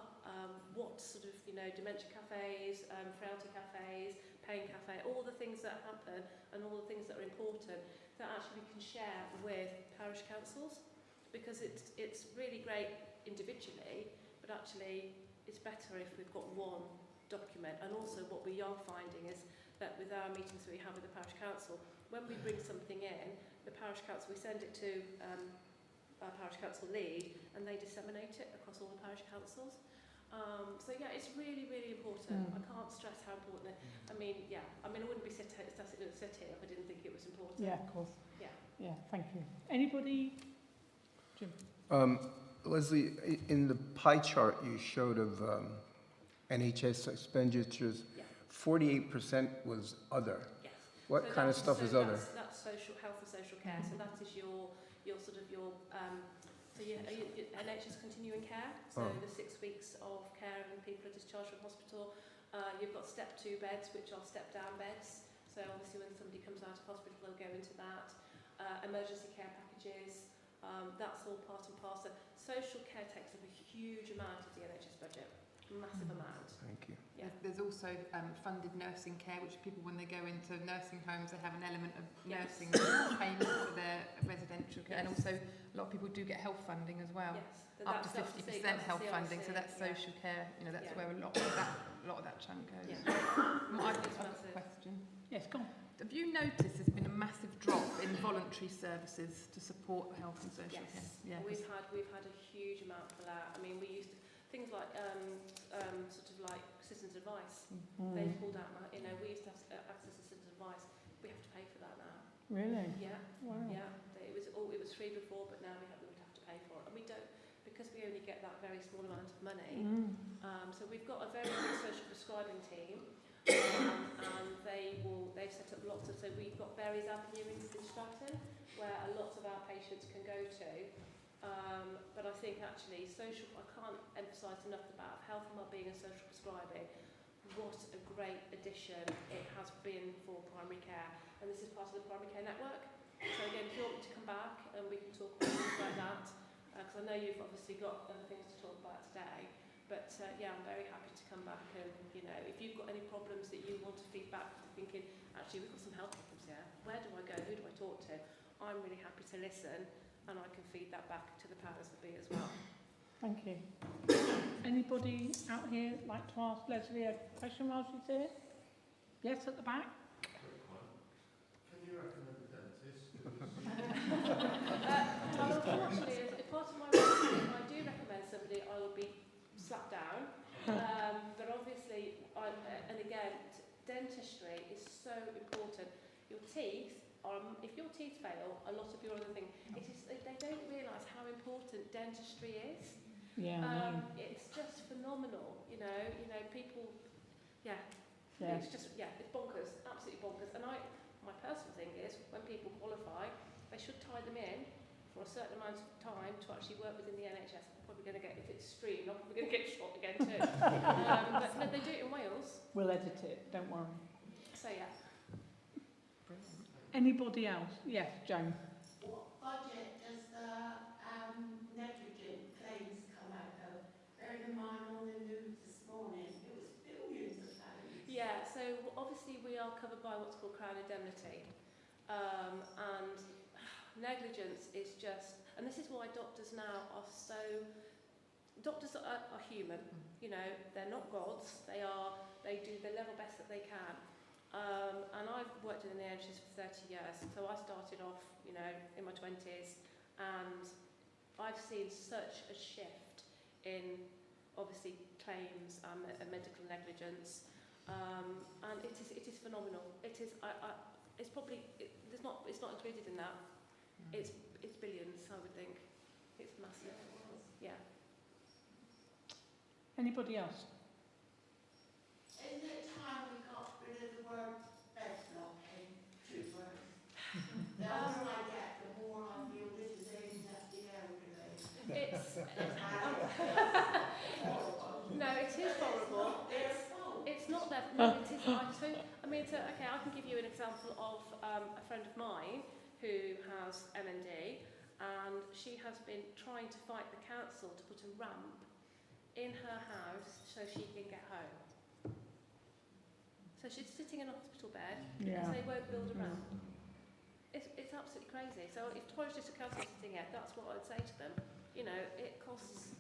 what sort of, you know, dementia cafes, frailty cafes, pain cafe, all the things that happen and all the things that are important that actually we can share with parish councils, because it's really great individually, but actually it's better if we've got one document. And also what we are finding is that with our meetings that we have with the parish council, when we bring something in, the parish council, we send it to our parish council lead, and they disseminate it across all the parish councils. So yeah, it's really, really important. I can't stress how important it is. I wouldn't be sit here if I didn't think it was important. Yeah, of course. Yeah. Yeah, thank you. Anybody? Jim? Leslie, in the pie chart you showed of NHS expenditures, Yeah. 48% was other. Yes. What So kind of that's- stuff so is other? That's social health and social care. So that is your NHS continuing care. So Oh. the 6 weeks of care when people are discharged from hospital. You've got step 2 beds, which are step down beds. So obviously when somebody comes out of hospital, they'll go into that. Emergency care packages. That's all part and parcel. Social care takes up a huge amount of the NHS budget. Massive amount. Thank you. Yeah. There's also funded nursing care, which people, when they go into nursing homes, they have an element of Yes. nursing payment for their residential care. And Yes. also, a lot of people do get health funding as well. Yes. Up to 50% health funding, so that's yeah. social care. You know, that's Yeah. where a lot of that chunk goes. Yeah. I've It's got a massive. question. Yes, go on. Have you noticed there's been a massive drop in voluntary services to support health and social Yes. care? Yeah. We've had a huge amount for that. I mean, we used things like sort of like citizens' advice. They pulled out. We used to have access to citizens' advice. We have to pay for that now. Really? Yeah. Wow. Yeah. It was free before, but now we would have to pay for it, and we don't, because we only get that very small amount of money. So we've got a very good social prescribing team, and they've set up lots of. So we've got various avenues in Stratton where a lot of our patients can go to. But I think actually I can't emphasise enough about health and wellbeing and social prescribing. What a great addition it has been for primary care, and this is part of the primary care network. So again, if you want me to come back and we can talk about things like that, because I know you've obviously got other things to talk about today. But yeah, I'm very happy to come back, and if you've got any problems that you want to feed back, thinking actually we've got some health problems here, where do I go, who do I talk to? I'm really happy to listen, and I can feed that back to the powers that be as well. Thank you. Anybody out here like to ask Leslie a question while she's here? Yes, at the back. Can you recommend a dentist? Well, unfortunately, as part of my role, if I do recommend somebody, I will be slapped down. But obviously, dentistry is so important. Your teeth if your teeth fail, a lot of your other things, they don't realise how important dentistry is. Yeah. It's just phenomenal. People. Yeah. Yeah. It's bonkers, absolutely bonkers. And my personal thing is, when people qualify, they should tie them in for a certain amount of time to actually work within the NHS. I'm probably going to get, if it's streamed, I'm probably going to get shot again too. But no, they do it in Wales. We'll edit it, don't worry. So yeah. Anybody else? Yes, Joan. What budget does the negligent claims come out of? Bearing in mind on the news this morning, it was billions of pounds. Yeah, so obviously we are covered by what's called Crown Indemnity. And negligence is just, and this is why doctors now are so, doctors are human, you know, they're not gods, they do the level best that they can. And I've worked in the NHS for 30 years, so I started off, you know, in my 20s, and I've seen such a shift in, obviously, claims and medical negligence, and it is phenomenal. It is, it's probably, it's not included in that. It's billions, I would think. It's massive. Yeah. Anybody else? Isn't it time we got rid of the word bed blocking? 2 words. The older I get, the more I feel this is aimed at the elderly. It's no, it is horrible. It's not that. No, it is. I mean, okay, I can give you an example of a friend of mine who has MND, and she has been trying to fight the council to put a ramp in her house so she can get home. So she's sitting in a hospital bed because they won't build a ramp. It's absolutely crazy. So if Torres District Council is sitting here, that's what I'd say to them. You know, it costs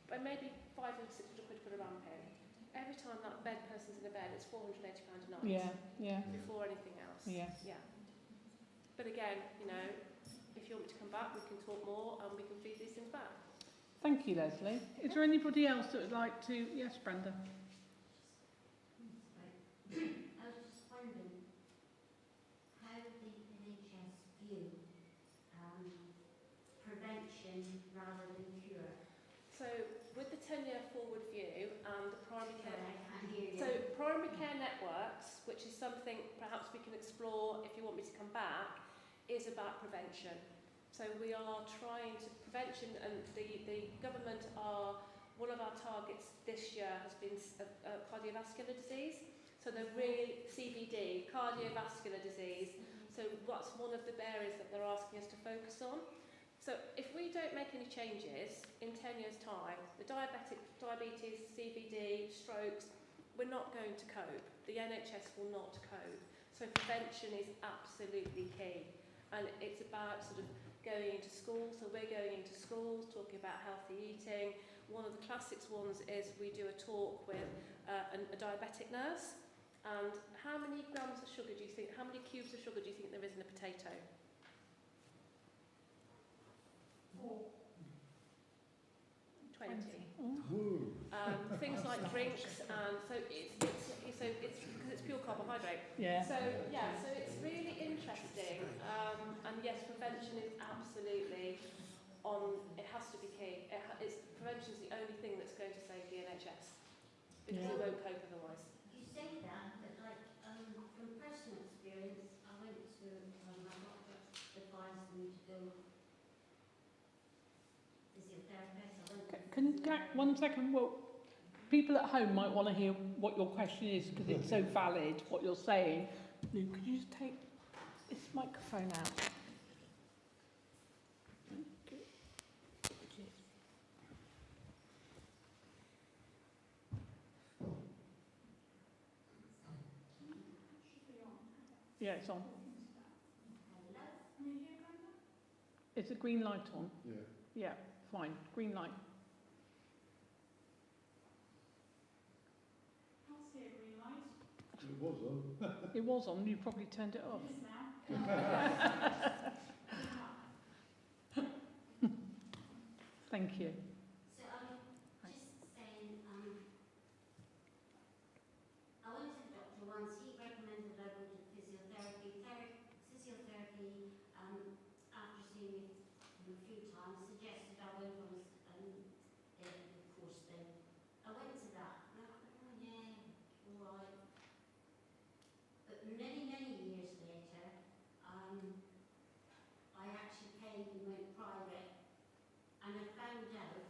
maybe 500 or 600 quid to put a ramp in. Every time that bed person's in a bed, it's £480 a night. Yeah. Before anything else. Yeah. But again, you know, if you want me to come back, we can talk more and we can feed these things back. Thank you, Leslie. Is there anybody else that would like to? Yes, Brenda. I was just wondering how the NHS view prevention rather than cure. So with the 10-year forward view and the primary care, So primary care networks, which is something perhaps we can explore if you want me to come back, is about prevention. So we are trying to prevention, and the government are, one of our targets this year has been cardiovascular disease. So they're really CVD, cardiovascular disease. So what's one of the areas that they're asking us to focus on? So if we don't make any changes in 10 years' time, the diabetes, CVD, strokes, we're not going to cope. The NHS will not cope. So prevention is absolutely key. And it's about sort of going into schools. So we're going into schools, talking about healthy eating. One of the classics ones is we do a talk with a diabetic nurse. And how many grams of sugar do you think, how many cubes of sugar do you think there is in a potato? 20. Things like drinks, and so it's because it's pure carbohydrate. Yeah. So it's really interesting, and yes, prevention is absolutely on. It has to be key. Prevention is the only thing that's going to save the NHS because it won't cope otherwise. you say that, but like from personal experience, I went to my doctor advised me to go physiotherapist. Can one second? Well, people at home might want to hear what your question is because it's so valid what you're saying. Lou, could you just take this microphone out? Yeah, it's on. Is the green light on? Yeah. Yeah, fine. Green light. It was on. It was on. You probably turned it off. Thank you. So just saying, I went to the doctor once. He recommended I go to physiotherapy. After seeing me a few times, suggested I went on a course then. I went to that. And I thought, oh yeah, all right. But many years later, I actually paid and went private, and I found out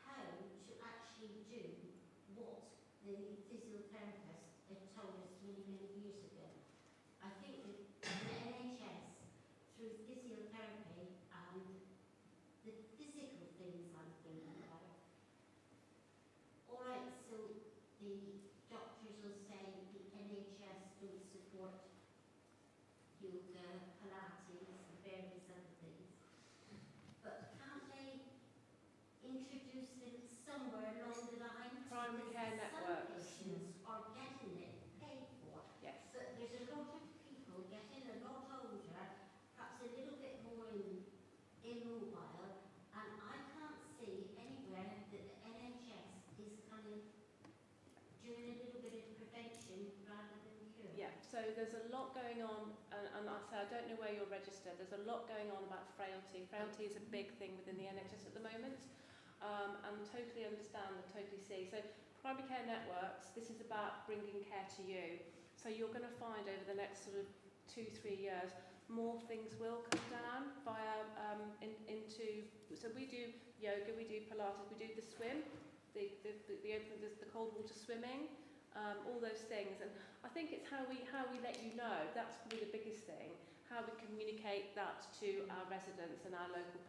how to actually do what the physiotherapist had told us many years ago. I think that the primary care networks. Some patients are getting it paid for, Yes. but there's a lot of people getting a lot older, perhaps a little bit more immobile, and I can't see anywhere that the NHS is kind of doing a little bit of prevention rather than cure. Yeah, so there's a lot going on, and I say I don't know where you're registered. There's a lot going on about frailty. Frailty is a big thing within the NHS at the moment, and totally understand and totally see. So primary care networks, this is about bringing care to you. So you're going to find over the next sort of 2-3 years, more things will come down via into. So we do yoga, we do Pilates, we do the swim, the cold water swimming. All those things, and I think it's how we let you know. That's probably the biggest thing. How we communicate that to our residents and our local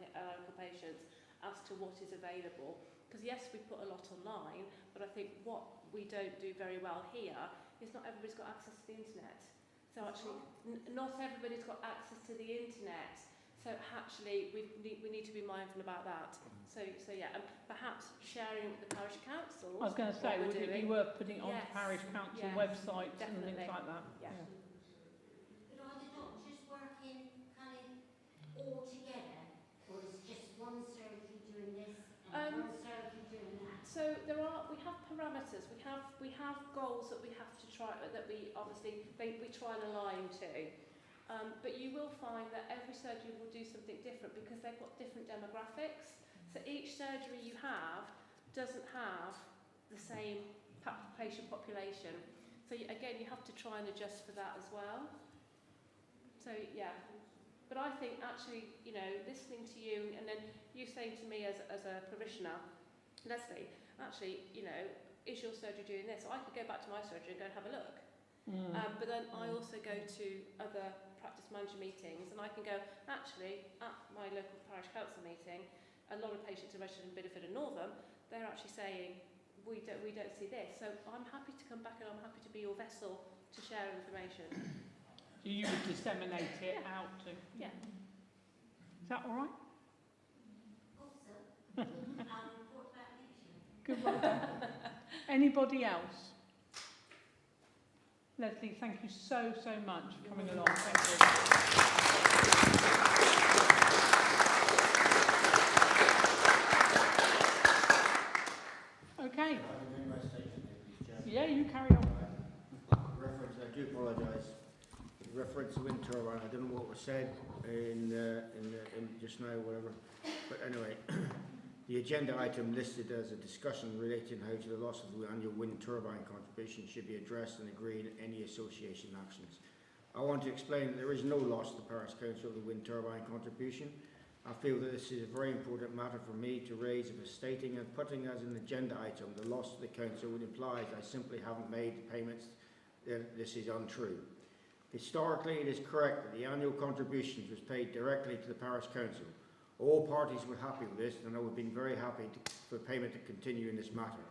patients as to what is available. Because yes, we put a lot online, but I think what we don't do very well here is not everybody's got access to the internet. So actually, not everybody's got access to the internet. So actually, we need to be mindful about that. So yeah, and perhaps sharing with the parish councils. I was going to say, would it be worth putting it on Yes, parish council yes, websites and things definitely. like that? Yeah. But are the doctors working kind of all together, or is just one surgery doing this and one surgery doing that? So we have parameters. We have goals that we have to try, that we obviously we try and align to. But you will find that every surgery will do something different because they've got different demographics. So each surgery you have doesn't have the same patient population. So again, you have to try and adjust for that as well. So yeah, but I think actually, you know, listening to you and then you saying to me as a parishioner, Leslie, actually, you know, is your surgery doing this? So I could go back to my surgery and go and have a look. But then I also go to other practice manager meetings and I can go, actually, at my local parish council meeting, a lot of patients are registered in Bideford and Northam, they're actually saying, we don't see this. So I'm happy to come back and I'm happy to be your vessel to share information. So you would disseminate it out to... Yeah. Is that all right? Also, I'll report back next year. Good, well done. Anybody else? Leslie, thank you so much for coming along. Thank you. Okay. Yeah, you carry on. Reference, I do apologise. Reference to wind turbine. I don't know what was said in just now, whatever. But anyway, the agenda item listed as a discussion relating how to the loss of the annual wind turbine contribution should be addressed and agreed in any association actions. I want to explain that there is no loss to the Parish Council of the wind turbine contribution. I feel that this is a very important matter for me to raise if stating and putting as an agenda item the loss to the council would imply that I simply haven't made the payments. This is untrue. Historically, it is correct that the annual contributions was paid directly to the Parish Council. All parties were happy with this and I would have been very happy for payment to continue in this matter.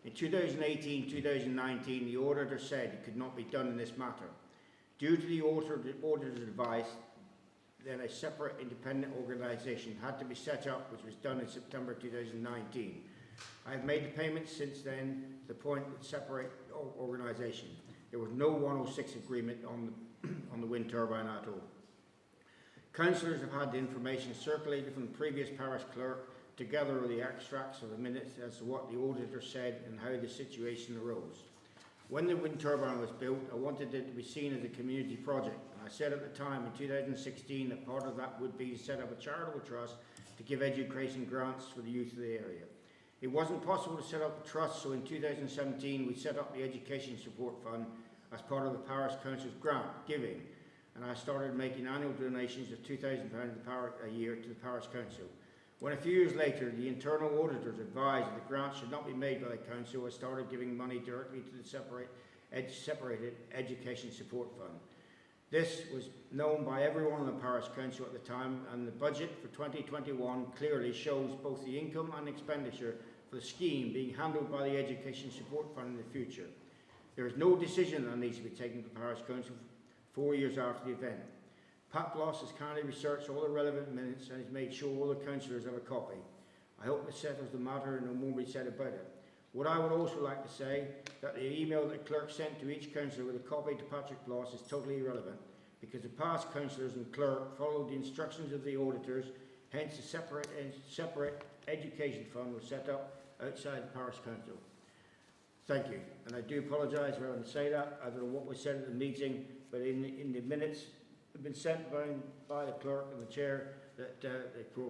In 2018-2019, the auditor said it could not be done in this matter. Due to the auditor's advice, then a separate independent organisation had to be set up, which was done in September 2019. I have made the payments since then to the point with separate organisation. There was no 106 agreement on the wind turbine at all. Councillors have had the information circulated from the previous parish clerk together with the extracts of the minutes as to what the auditor said and how the situation arose. When the wind turbine was built, I wanted it to be seen as a community project. And I said at the time in 2016 that part of that would be to set up a charitable trust to give education grants for the youth of the area. It wasn't possible to set up a trust, so in 2017 we set up the Education Support Fund as part of the Parish Council's grant giving, and I started making annual donations of £2,000 a year to the Parish Council. When a few years later the internal auditors advised that the grant should not be made by the Council, I started giving money directly to the separated Education Support Fund. This was known by everyone in the Parish Council at the time, and the budget for 2021 clearly shows both the income and expenditure for the scheme being handled by the Education Support Fund in the future. There is no decision that needs to be taken to the Parish Council 4 years after the event. Pat Bloss has kindly researched all the relevant minutes and has made sure all the councillors have a copy. I hope it settles the matter and no more will be said about it. What I would also like to say, that the email that the clerk sent to each councillor with a copy to Patrick Bloss is totally irrelevant, because the past councillors and clerk followed the instructions of the auditors, hence a separate education fund was set up outside the parish council. Thank you, and I do apologise for having to say that. I don't know what was said at the meeting, but in the minutes that have been sent by the clerk and the chair, that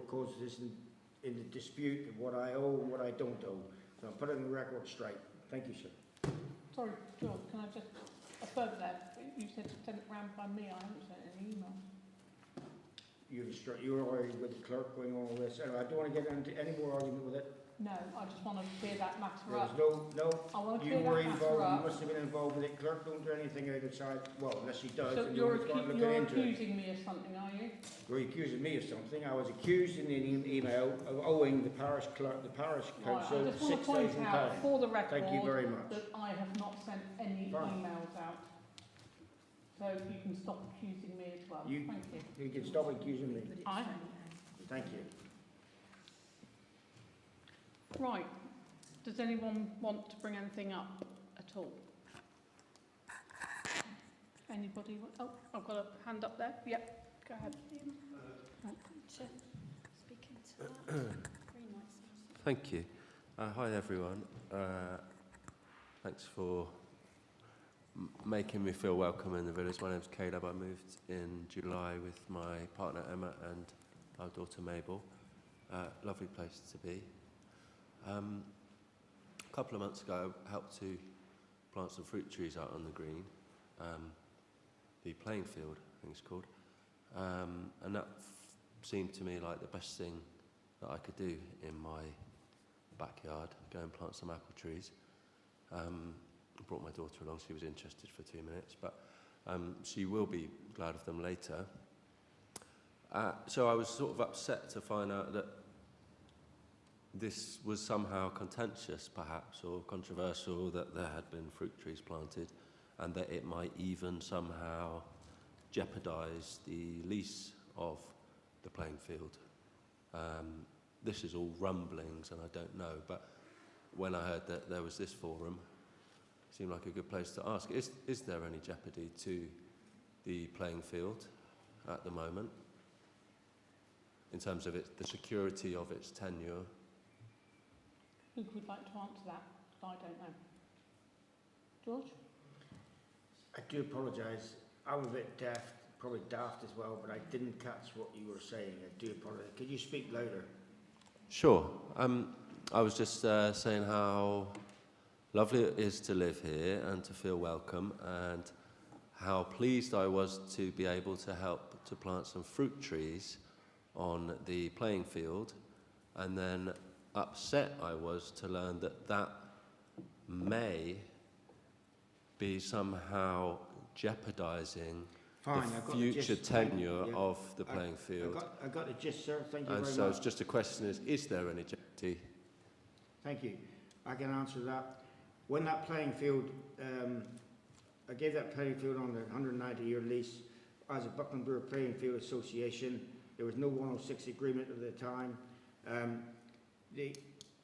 causes this in the dispute of what I owe and what I don't owe. So I'm putting the record straight. Thank you, sir. Sorry, George, can I just affirm that? You said to send it round by me, I haven't sent any email. You're already with the clerk going on all this. Anyway, I don't want to get into any more argument with it. No, I just want to clear that matter There was up. I want to you clear were that matter involved, you up. must have been involved with it. Clerk don't do anything outside, well, unless she does. So and you're, you've got to look you're into it. accusing me of something, are you? You're accusing me of something. I was accused in the email of owing the parish clerk, the parish Right, council, I just want to point out £6,000. for the record Thank you very much. that I have not sent any Fine. emails out. So you can stop accusing me as well. You- Thank you. You can stop accusing me. Aye. Thank you. Right. Does anyone want to bring anything up at all? Anybody? Oh, I've got a hand up there. Yep, go ahead. Thank you. Hi everyone. Thanks for making me feel welcome in the village. My name's Caleb. I moved in July with my partner Emma and our daughter Mabel. Lovely place to be. A couple of months ago I helped to plant some fruit trees out on the green. The playing field, I think it's called. And that seemed to me like the best thing that I could do in my backyard, go and plant some apple trees. I brought my daughter along, she was interested for 2 minutes, but she will be glad of them later. So I was sort of upset to find out that this was somehow contentious, perhaps, or controversial, that there had been fruit trees planted, and that it might even somehow jeopardise the lease of the playing field. This is all rumblings, and I don't know, but when I heard that there was this forum, it seemed like a good place to ask. Is there any jeopardy to the playing field at the moment, in terms of the security of its tenure? Who would like to answer that? I don't know. George? I do apologise. I'm a bit daft, probably daft as well, but I didn't catch what you were saying. I do apologise. Could you speak louder? Sure. I was just saying how lovely it is to live here and to feel welcome, and how pleased I was to be able to help to plant some fruit trees on the playing field, and then upset I was to learn that that may be somehow jeopardising the future tenure of the playing field. I got the gist, sir. Thank you very much. And so it's just a question is there any jeopardy? Thank you. I can answer that. When that playing field, I gave that playing field on the 190-year lease as a Buckland Brewer Playing Field Association. There was no 106 agreement at the time.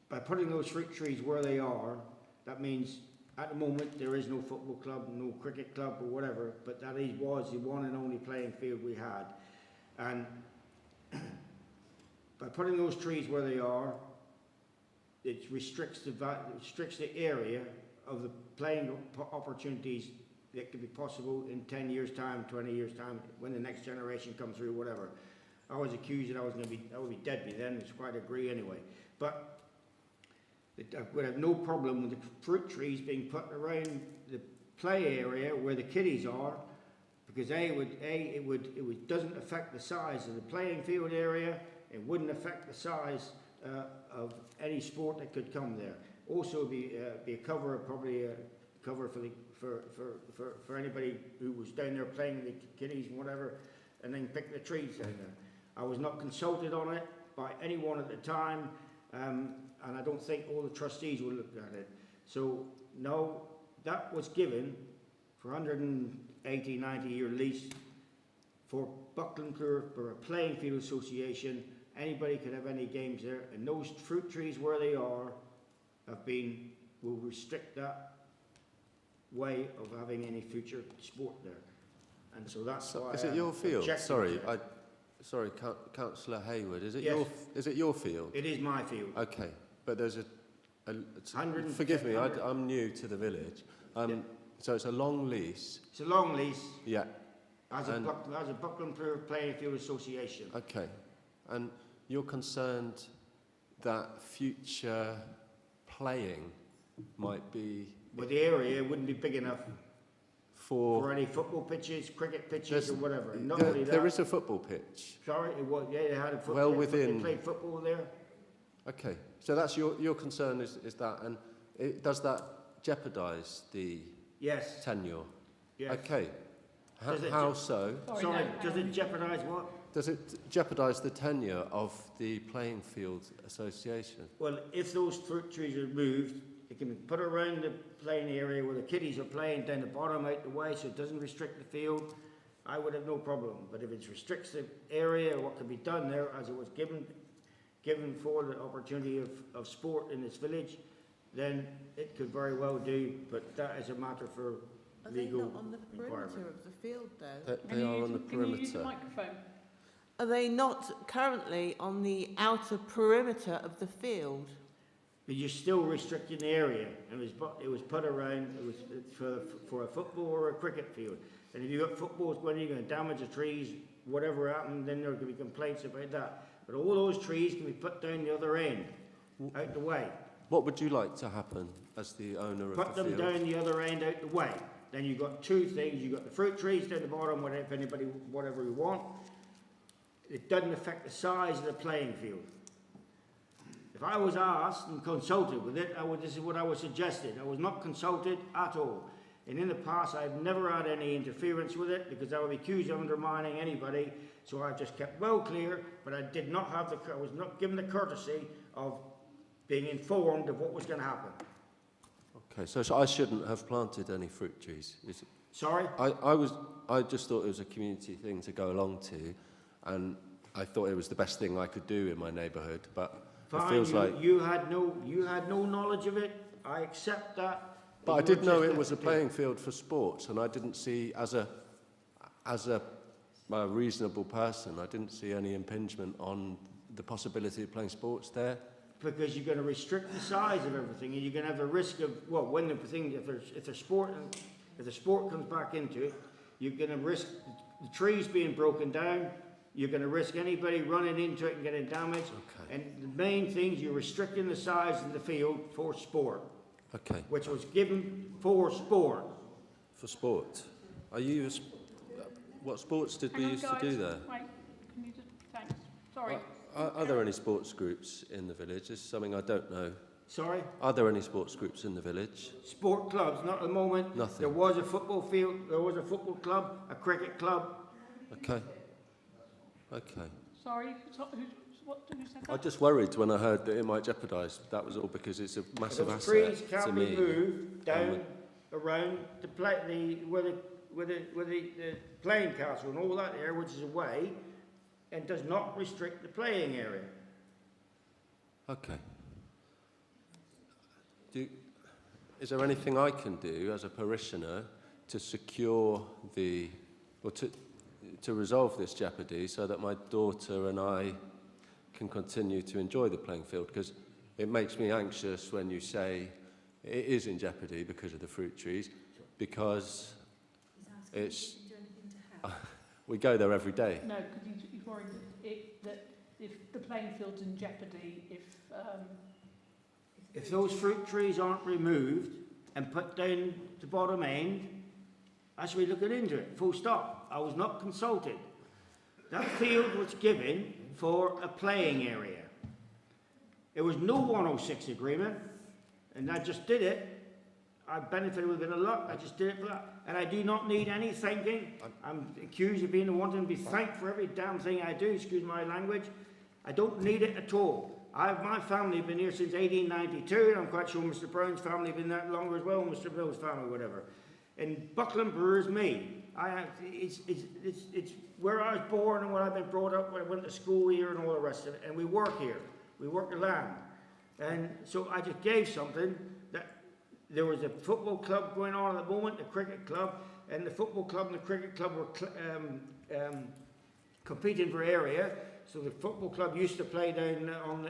By putting those fruit trees where they are, that means at the moment there is no football club, no cricket club or whatever, but that was the one and only playing field we had. And by putting those trees where they are, it restricts the area of the playing opportunities that could be possible in 10 years' time, 20 years' time, when the next generation comes through, whatever. I was accused that I would be dead by then, which I quite agree anyway. But I would have no problem with the fruit trees being put around the play area where the kiddies are, because it doesn't affect the size of the playing field area. It wouldn't affect the size of any sport that could come there. Also, be a cover, probably a cover for anybody who was down there playing with the kiddies and whatever, and then pick the trees down there. I was not consulted on it by anyone at the time, and I don't think all the trustees will look at it. So, no, that was given for 180, 90-year lease for Buckland Brewer Playing Field Association. Anybody could have any games there, and those fruit trees where they are have been will restrict that way of having any future sport there. And so that's why Is it your field? objecting Sorry, to it. sorry, Councillor Hayward. Is it Yes. is it your field? It is my field. Okay, but there's a 100 forgive me, I'm new to the village. So it's a long lease. It's a long lease. Yeah. As a Buckland Brewer Parish Association. Okay, and you're concerned that future playing might be But the area wouldn't be big enough for for any football pitches, cricket pitches, or whatever. Not there, only that. there is a football pitch. Sorry, it was. Yeah, they had a football. Well They within. played football there. Okay, so that's your concern is that, and does that jeopardise the Yes. tenure? Yes. Okay, Does it how so? Sorry, does it jeopardise what? Does it jeopardise the tenure of the playing field association? Well, if those fruit trees are moved, it can be put around the playing area where the kiddies are playing, down the bottom out the way, so it doesn't restrict the field. I would have no problem. But if it restricts the area, what can be done there, as it was given for the opportunity of sport in this village, then it could very well do. But that is a matter for legal Are they not on the perimeter requirement. of the field, though? They are on the Can you use the perimeter. microphone? Are they not currently on the outer perimeter of the field? But you're still restricting the area, and it was put around. It was for a football or a cricket field. And if you've got footballs going, you're going to damage the trees. Whatever happened, then there could be complaints about that. But all those trees can be put down the other end, out the way. What would you like to happen as the owner of Put the them field? down the other end, out the way. Then you've got two things. You've got the fruit trees down the bottom, if anybody, whatever you want. It doesn't affect the size of the playing field. If I was asked and consulted with it, this is what I was suggesting. I was not consulted at all. And in the past, I've never had any interference with it because I would be accused of undermining anybody. So I just kept well clear, but I did not have I was not given the courtesy of being informed of what was going to happen. Okay, so I shouldn't have planted any fruit trees. Is it? Sorry? I just thought it was a community thing to go along to, and I thought it was the best thing I could do in my neighbourhood. But Fine, it feels like you had no knowledge of it. I accept that. But I did know it was a playing field for sports, and I didn't see, as a reasonable person, I didn't see any impingement on the possibility of playing sports there. Because you're going to restrict the size of everything, and you're going to have a risk of, well, when the thing, if the sport comes back into it, you're going to risk the trees being broken down. You're going to risk anybody running into it and getting damaged. Okay. And the main thing is you're restricting the size of the field for sport. Okay. Which was given for sport. For sport. What sports did we Hang on, used guys. to do there? Wait, can you just, thanks. Sorry. Are there any sports groups in the village? This is something I don't know. Sorry? Are there any sports groups in the village? Sport clubs, not at the moment. Nothing. There was a football field, there was a football club, a cricket club. Okay. Okay. Sorry, what did you say? I just worried when I heard that it might jeopardise. That was all because it's a massive Those asset trees to can be me. moved down around where the playing castle and all that area, which is away, and does not restrict the playing area. Okay. Is there anything I can do as a parishioner to secure to resolve this jeopardy so that my daughter and I can continue to enjoy the playing field? Because it makes me anxious when you say it is in jeopardy because of the fruit trees, because it's we go there every day. No, because he's worried that if the playing field's in jeopardy, If those fruit trees aren't removed and put down the bottom end, I should be looking into it, full stop. I was not consulted. That field was given for a playing area. There was no 106 agreement, and I just did it. I benefited with a bit of luck, I just did it for that. And I do not need any thanking. I'm accused of being the one to be thanked for every damn thing I do, excuse my language. I don't need it at all. My family have been here since 1892, and I'm quite sure Mr. Brown's family have been there longer as well, Mr. Bill's family, whatever. And Buckland Brewer is me. It's where I was born and where I've been brought up, where I went to school here and all the rest of it. And we work here. We work the land. And so I just gave something that there was a football club going on at the moment, the cricket club, and the football club and the cricket club were competing for area. So the football club used to play down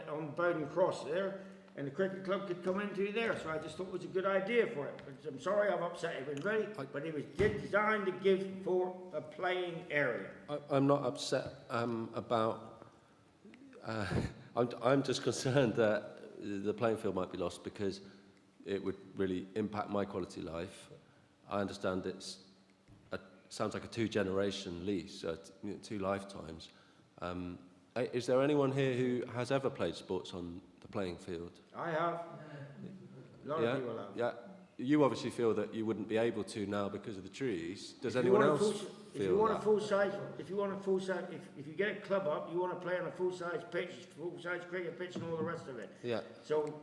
on Bowden Cross there, and the cricket club could come into there. So I just thought it was a good idea for it. But I'm sorry I've upset everybody, but it was designed to give for a playing area. I'm not upset about... I'm just concerned that the playing field might be lost because it would really impact my quality of life. I understand sounds like a 2-generation lease, 2 lifetimes. Is there anyone here who has ever played sports on the playing field? I have. A lot of people have. Yeah. You obviously feel that you wouldn't be able to now because of the trees. Does anyone else feel If you want a full size, if you get a club up, you want to play on a full-size pitch, full-size cricket pitch and all the rest of it. Yeah. So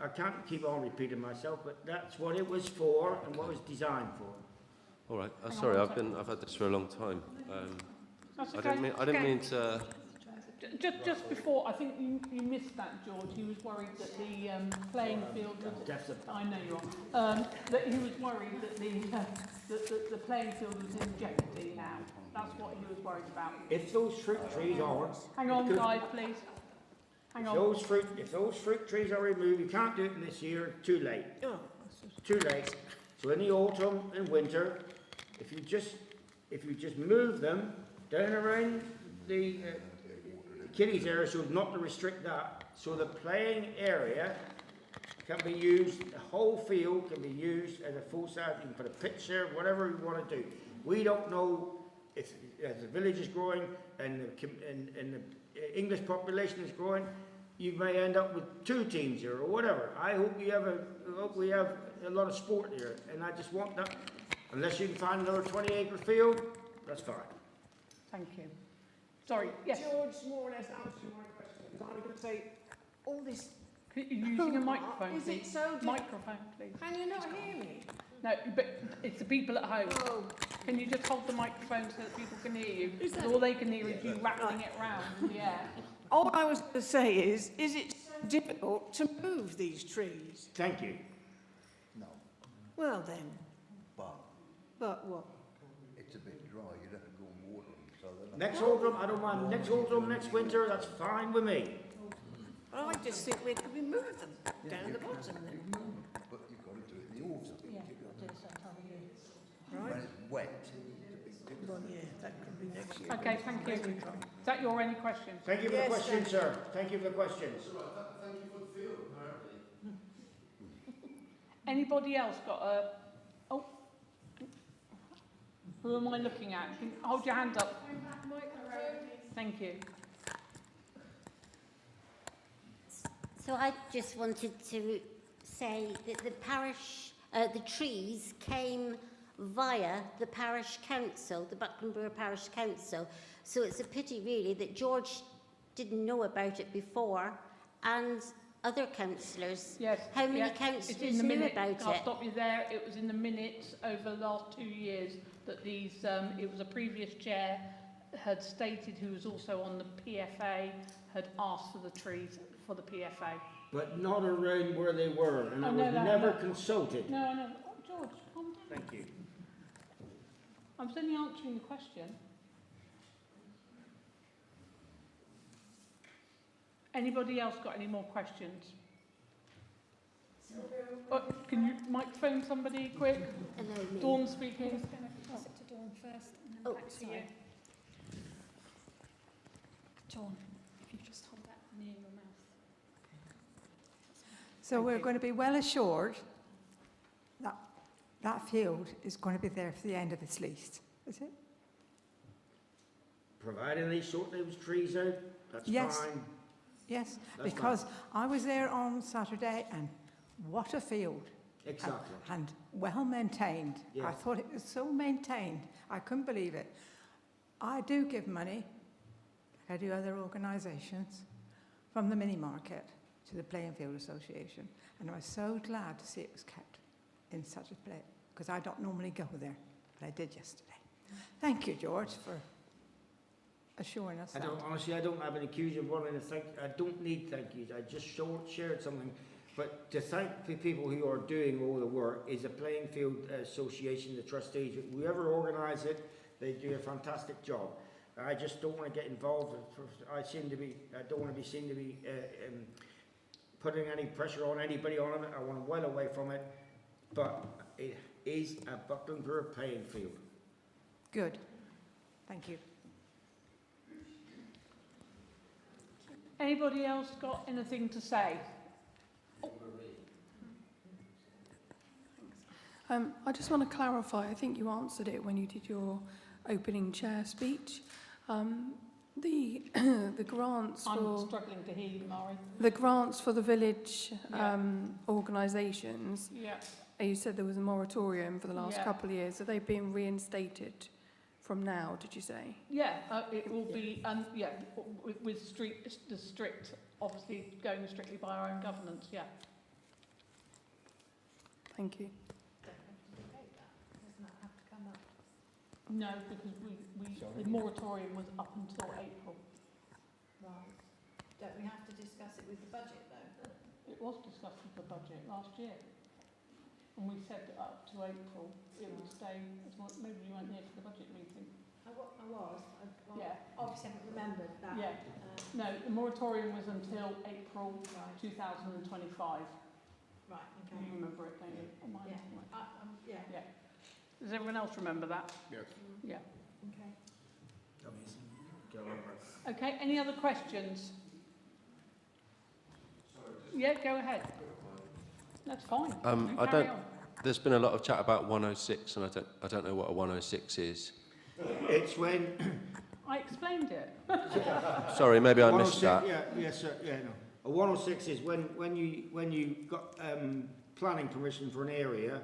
I can't keep on repeating myself, but that's what it was for and what it was designed for. All right. Sorry, I've had this for a long time. I didn't mean to... Just before, I think you missed that, George. He was worried that the playing field was... I know you are. That he was worried that the playing field was in jeopardy now. That's what he was worried about. If those fruit trees aren't... Hang on, guys, please. Hang on. If those fruit trees are removed, you can't do it this year, too late. Too late. So in the autumn and winter, if you just move them down around the kiddies area, so not to restrict that, so the playing area can be used, the whole field can be used as a full size. You can put a pitch there, whatever you want to do. We don't know if as the village is growing and the English population is growing, you may end up with 2 teams here or whatever. I hope we have a lot of sport here, and I just want that. Unless you can find another 20-acre field, that's fine. Thank you. Sorry, yes. George more or less answered my question. I was going to say, all this... You're using a microphone, Is please. it so... Microphone, please. Can you not hear me? No, but it's the people at home. Oh. Can you just hold the microphone so that people can hear you? All they can hear is you rattling it round in the air. All I was going to say is it so difficult to move these trees? Thank you. No. Well then. But what? it's a bit dry, you'd have to go and water them. So Next autumn, I don't mind. Next autumn, next winter, that's fine with me. Well, I just think we could remove them down the bottom then. But you've got to do it in the autumn. Yeah, do it sometime of year. When it's wet, it's a bit difficult. Well, yeah, that could be next year. Okay, thank you. Is that your only question? Thank you for the questions, sir. Thank you for the questions. Thank you for the field, apparently. Anybody else got a... Oh. Who am I looking at? Hold your hand up. Thank you. So I just wanted to say that the parish, the trees came via the parish council, the Buckland Brewer Parish Council. So it's a pity really that George didn't know about it before, and other councillors. Yes. How many councillors knew about I'll it? stop you there. It was in the minutes over the last 2 years that these, it was a previous chair had stated, who was also on the PFA, had asked for the trees for the PFA. But not around where they were, and I was never consulted. No. Oh, George, calm down. Thank you. I was only answering the question. Anybody else got any more questions? Can you microphone somebody quick? Dawn speaking. I was going to pass it to Dawn first and then back to you. Dawn, if you just hold that near your mouth. So we're going to be well assured that that field is going to be there for the end of its lease, is it? Providing they sort those trees out, that's fine. Yes, That's because I was there on Saturday and what a field. Exactly. And well maintained. Yeah. I thought it was so maintained. I couldn't believe it. I do give money, like I do other organisations, from the mini market to the Playing Field Association. And I was so glad to see it was kept in such a place, because I don't normally go there, but I did yesterday. Thank you, George, for assuring us that. Honestly, I don't have an accuse of wanting to thank. I don't need thank yous. I just shared something. But to thank the people who are doing all the work is the Playing Field Association, the trustees, whoever organise it, they do a fantastic job. I just don't want to get involved. I don't want to be seen to be putting any pressure on anybody on it. I want to well away from it. But it is a Buckland Brewer playing field. Good. Thank you. Anybody else got anything to say? I just want to clarify, I think you answered it when you did your opening chair speech. The grants I'm for struggling to hear you, Mari. the grants for the village organisations. Yeah. You said there was a moratorium for the last Yeah. couple of years. Are they being reinstated from now? Did you say? Yeah, it will be, with the strict, obviously going strictly by our own governance. Yeah. Thank you. No, because the moratorium was up until April. Right. Don't we have to discuss it with the budget though? It was discussed with the budget last year. And we said that up to April it would stay as long. Maybe you weren't here for the budget meeting. I was. Yeah. Obviously haven't remembered that. Yeah. No, the moratorium was until April 2025. Right, okay. You remember it, don't you? Yeah. Yeah. Yeah. Does everyone else remember that? Yes. Yeah. Okay. Okay, any other questions? Yeah, go ahead. That's fine. Carry on. There's been a lot of chat about 106, and I don't know what a 106 is. It's when... I explained it. Sorry, maybe I missed that. Yeah, yes, sir. Yeah, no. A 106 is when you got planning permission for an area,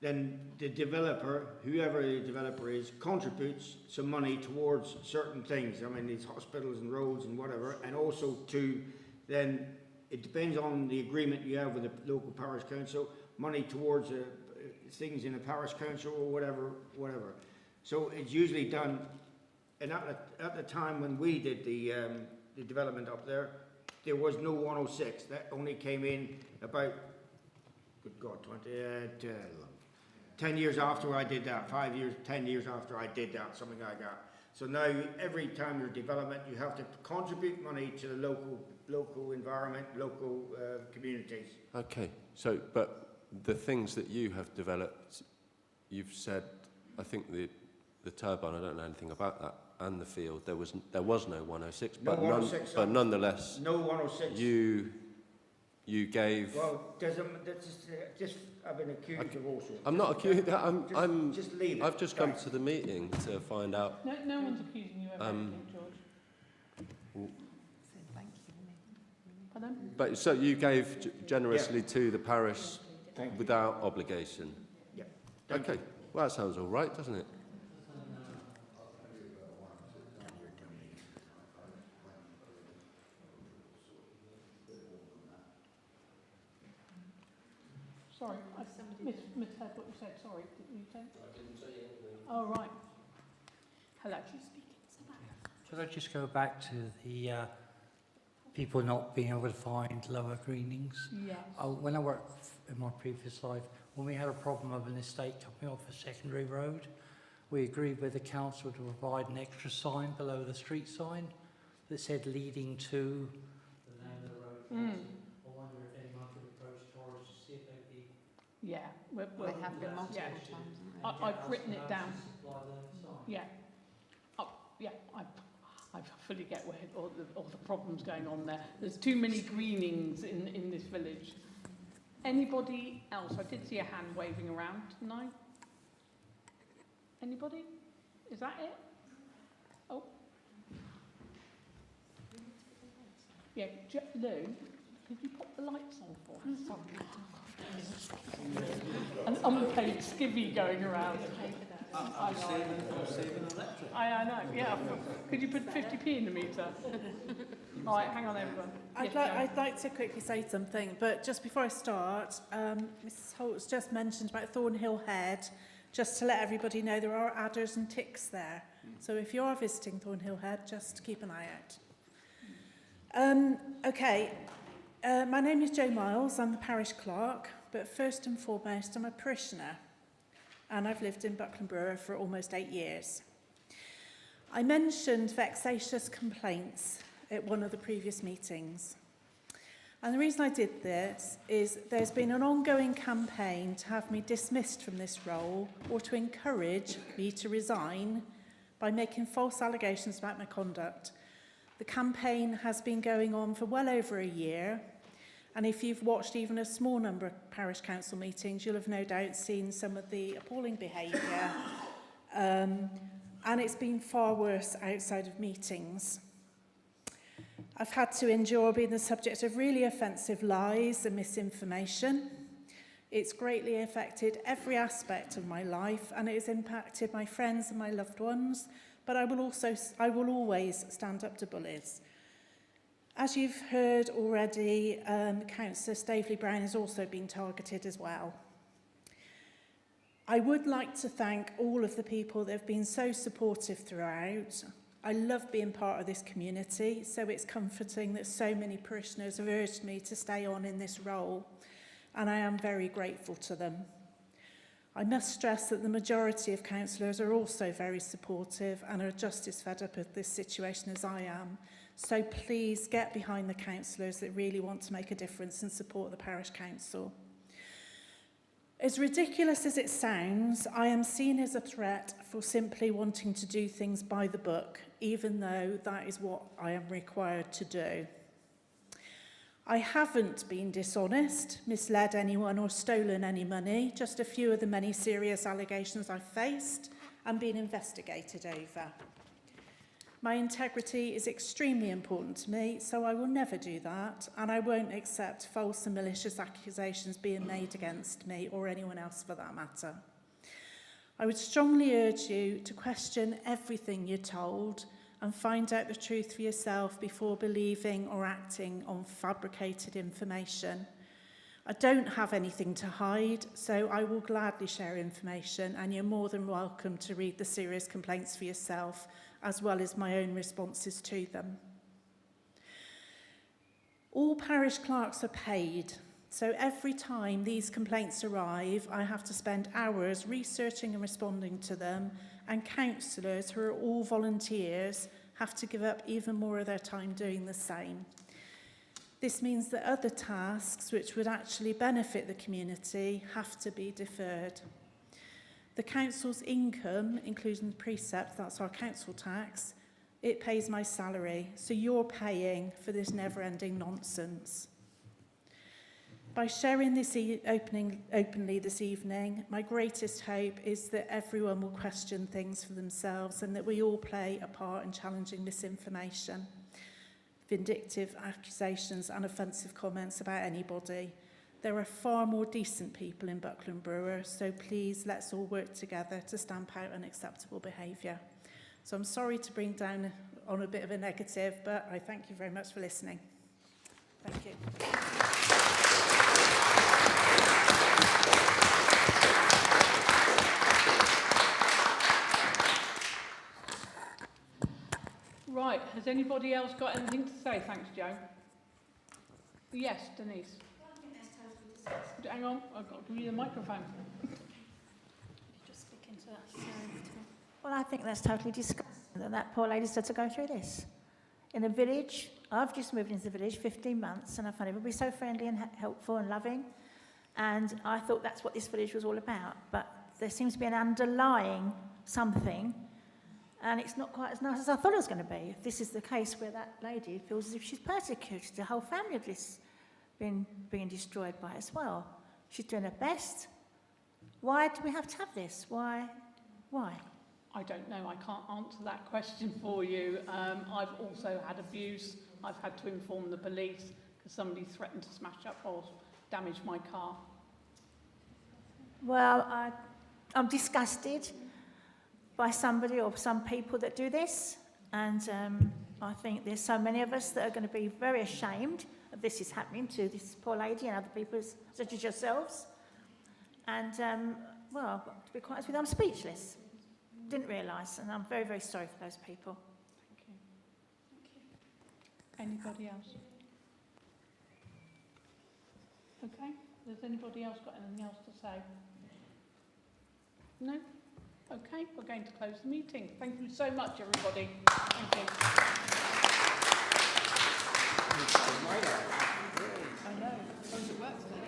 then the developer, whoever the developer is, contributes some money towards certain things. I mean, these hospitals and roads and whatever, and also to then, it depends on the agreement you have with the local parish council, money towards things in a parish council or whatever. So it's usually done, and at the time when we did the development up there was no 106. That only came in about, good God, 10 years after I did that, 5 years, 10 years after I did that, something like that. So now every time there's development, you have to contribute money to the local environment, local communities. Okay, so, but the things that you have developed, you've said, I think the turbine, I don't know anything about that, and the field, there was no 106, No but, 106, but nonetheless, no 106. You gave... Well, just I've been accused of all sorts. I'm not accused, Just leave it. I've just come to the meeting to find out... No one's accusing you of anything, George. Pardon? But so you gave generously to the parish without obligation? Yeah. Okay, well that sounds all right, doesn't it? Sorry, I misheard what you said. Sorry, didn't you say? I didn't say anything. Oh, right. Hello. Should I just go back to the people not being able to find lower greenings? Yes. When I worked in my previous life, when we had a problem of an estate coming off a secondary road, we agreed with the council to provide an extra sign below the street sign that said leading to the name of the road. I wonder if anyone could approach Taurus to see if they'd be... Yeah. They have been multiple times, haven't they? I've written it down. Yeah. Yeah, I fully get where all the problems going on there. There's too many greenings in this village. Anybody else? I did see a hand waving around, didn't I? Anybody? Is that it? Oh. Yeah, Lou, could you pop the lights on for us? Sorry. An unpaid skivvy going around. I'm saving electric. I know, yeah. Could you put 50p in the meter? All right, hang on, everyone. I'd like to quickly say something, but just before I start, Mrs Holt's just mentioned about Thornhill Head. Just to let everybody know, there are adders and ticks there. So if you are visiting Thornhill Head, just keep an eye out. Okay. My name is Jo Miles. I'm the parish clerk, but first and foremost, I'm a parishioner, and I've lived in Buckland Brewer for almost 8 years. I mentioned vexatious complaints at one of the previous meetings. And the reason I did this is there's been an ongoing campaign to have me dismissed from this role or to encourage me to resign by making false allegations about my conduct. The campaign has been going on for well over a year, and if you've watched even a small number of parish council meetings, you'll have no doubt seen some of the appalling behaviour. And it's been far worse outside of meetings. I've had to endure being the subject of really offensive lies and misinformation. It's greatly affected every aspect of my life, and it has impacted my friends and my loved ones, but I will always stand up to bullies. As you've heard already, Councillor Staveley Brown has also been targeted as well. I would like to thank all of the people that have been so supportive throughout. I love being part of this community, so it's comforting that so many parishioners have urged me to stay on in this role, and I am very grateful to them. I must stress that the majority of councillors are also very supportive and are just as fed up with this situation as I am. So please get behind the councillors that really want to make a difference and support the parish council. As ridiculous as it sounds, I am seen as a threat for simply wanting to do things by the book, even though that is what I am required to do. I haven't been dishonest, misled anyone or stolen any money, just a few of the many serious allegations I've faced and been investigated over. My integrity is extremely important to me, so I will never do that, and I won't accept false and malicious accusations being made against me or anyone else for that matter. I would strongly urge you to question everything you're told and find out the truth for yourself before believing or acting on fabricated information. I don't have anything to hide, so I will gladly share information, and you're more than welcome to read the serious complaints for yourself, as well as my own responses to them. All parish clerks are paid, so every time these complaints arrive, I have to spend hours researching and responding to them, and councillors, who are all volunteers, have to give up even more of their time doing the same. This means that other tasks which would actually benefit the community have to be deferred. The council's income, including the precept, that's our council tax, it pays my salary, so you're paying for this never-ending nonsense. By sharing this openly this evening, my greatest hope is that everyone will question things for themselves and that we all play a part in challenging misinformation, vindictive accusations and offensive comments about anybody. There are far more decent people in Buckland Brewer, so please let's all work together to stamp out unacceptable behaviour. So I'm sorry to bring down on a bit of a negative, but I thank you very much for listening. Thank you. Right, has anybody else got anything to say? Thanks, Joe. Yes, Denise. Hang on, I've got to give you the microphone. Just speak into that. Well, I think that's totally disgusting that that poor lady's had to go through this. In a village, I've just moved into the village 15 months, and I find everybody so friendly and helpful and loving, and I thought that's what this village was all about, but there seems to be an underlying something, and it's not quite as nice as I thought it was going to be. If this is the case where that lady feels as if she's persecuted, the whole family of this being destroyed by it as well. She's doing her best. Why do we have to have this? Why? I don't know. I can't answer that question for you. I've also had abuse. I've had to inform the police because somebody threatened to smash up or damage my car. Well, I'm disgusted by somebody or some people that do this, and I think there's so many of us that are going to be very ashamed of this is happening to this poor lady and other people such as yourselves. And, well, to be quite honest with you, I'm speechless. Didn't realise, and I'm very, very sorry for those people. Thank you. Anybody else? Okay, has anybody else got anything else to say? No? Okay, we're going to close the meeting. Thank you so much, everybody. Thank you. I know. Those that work today.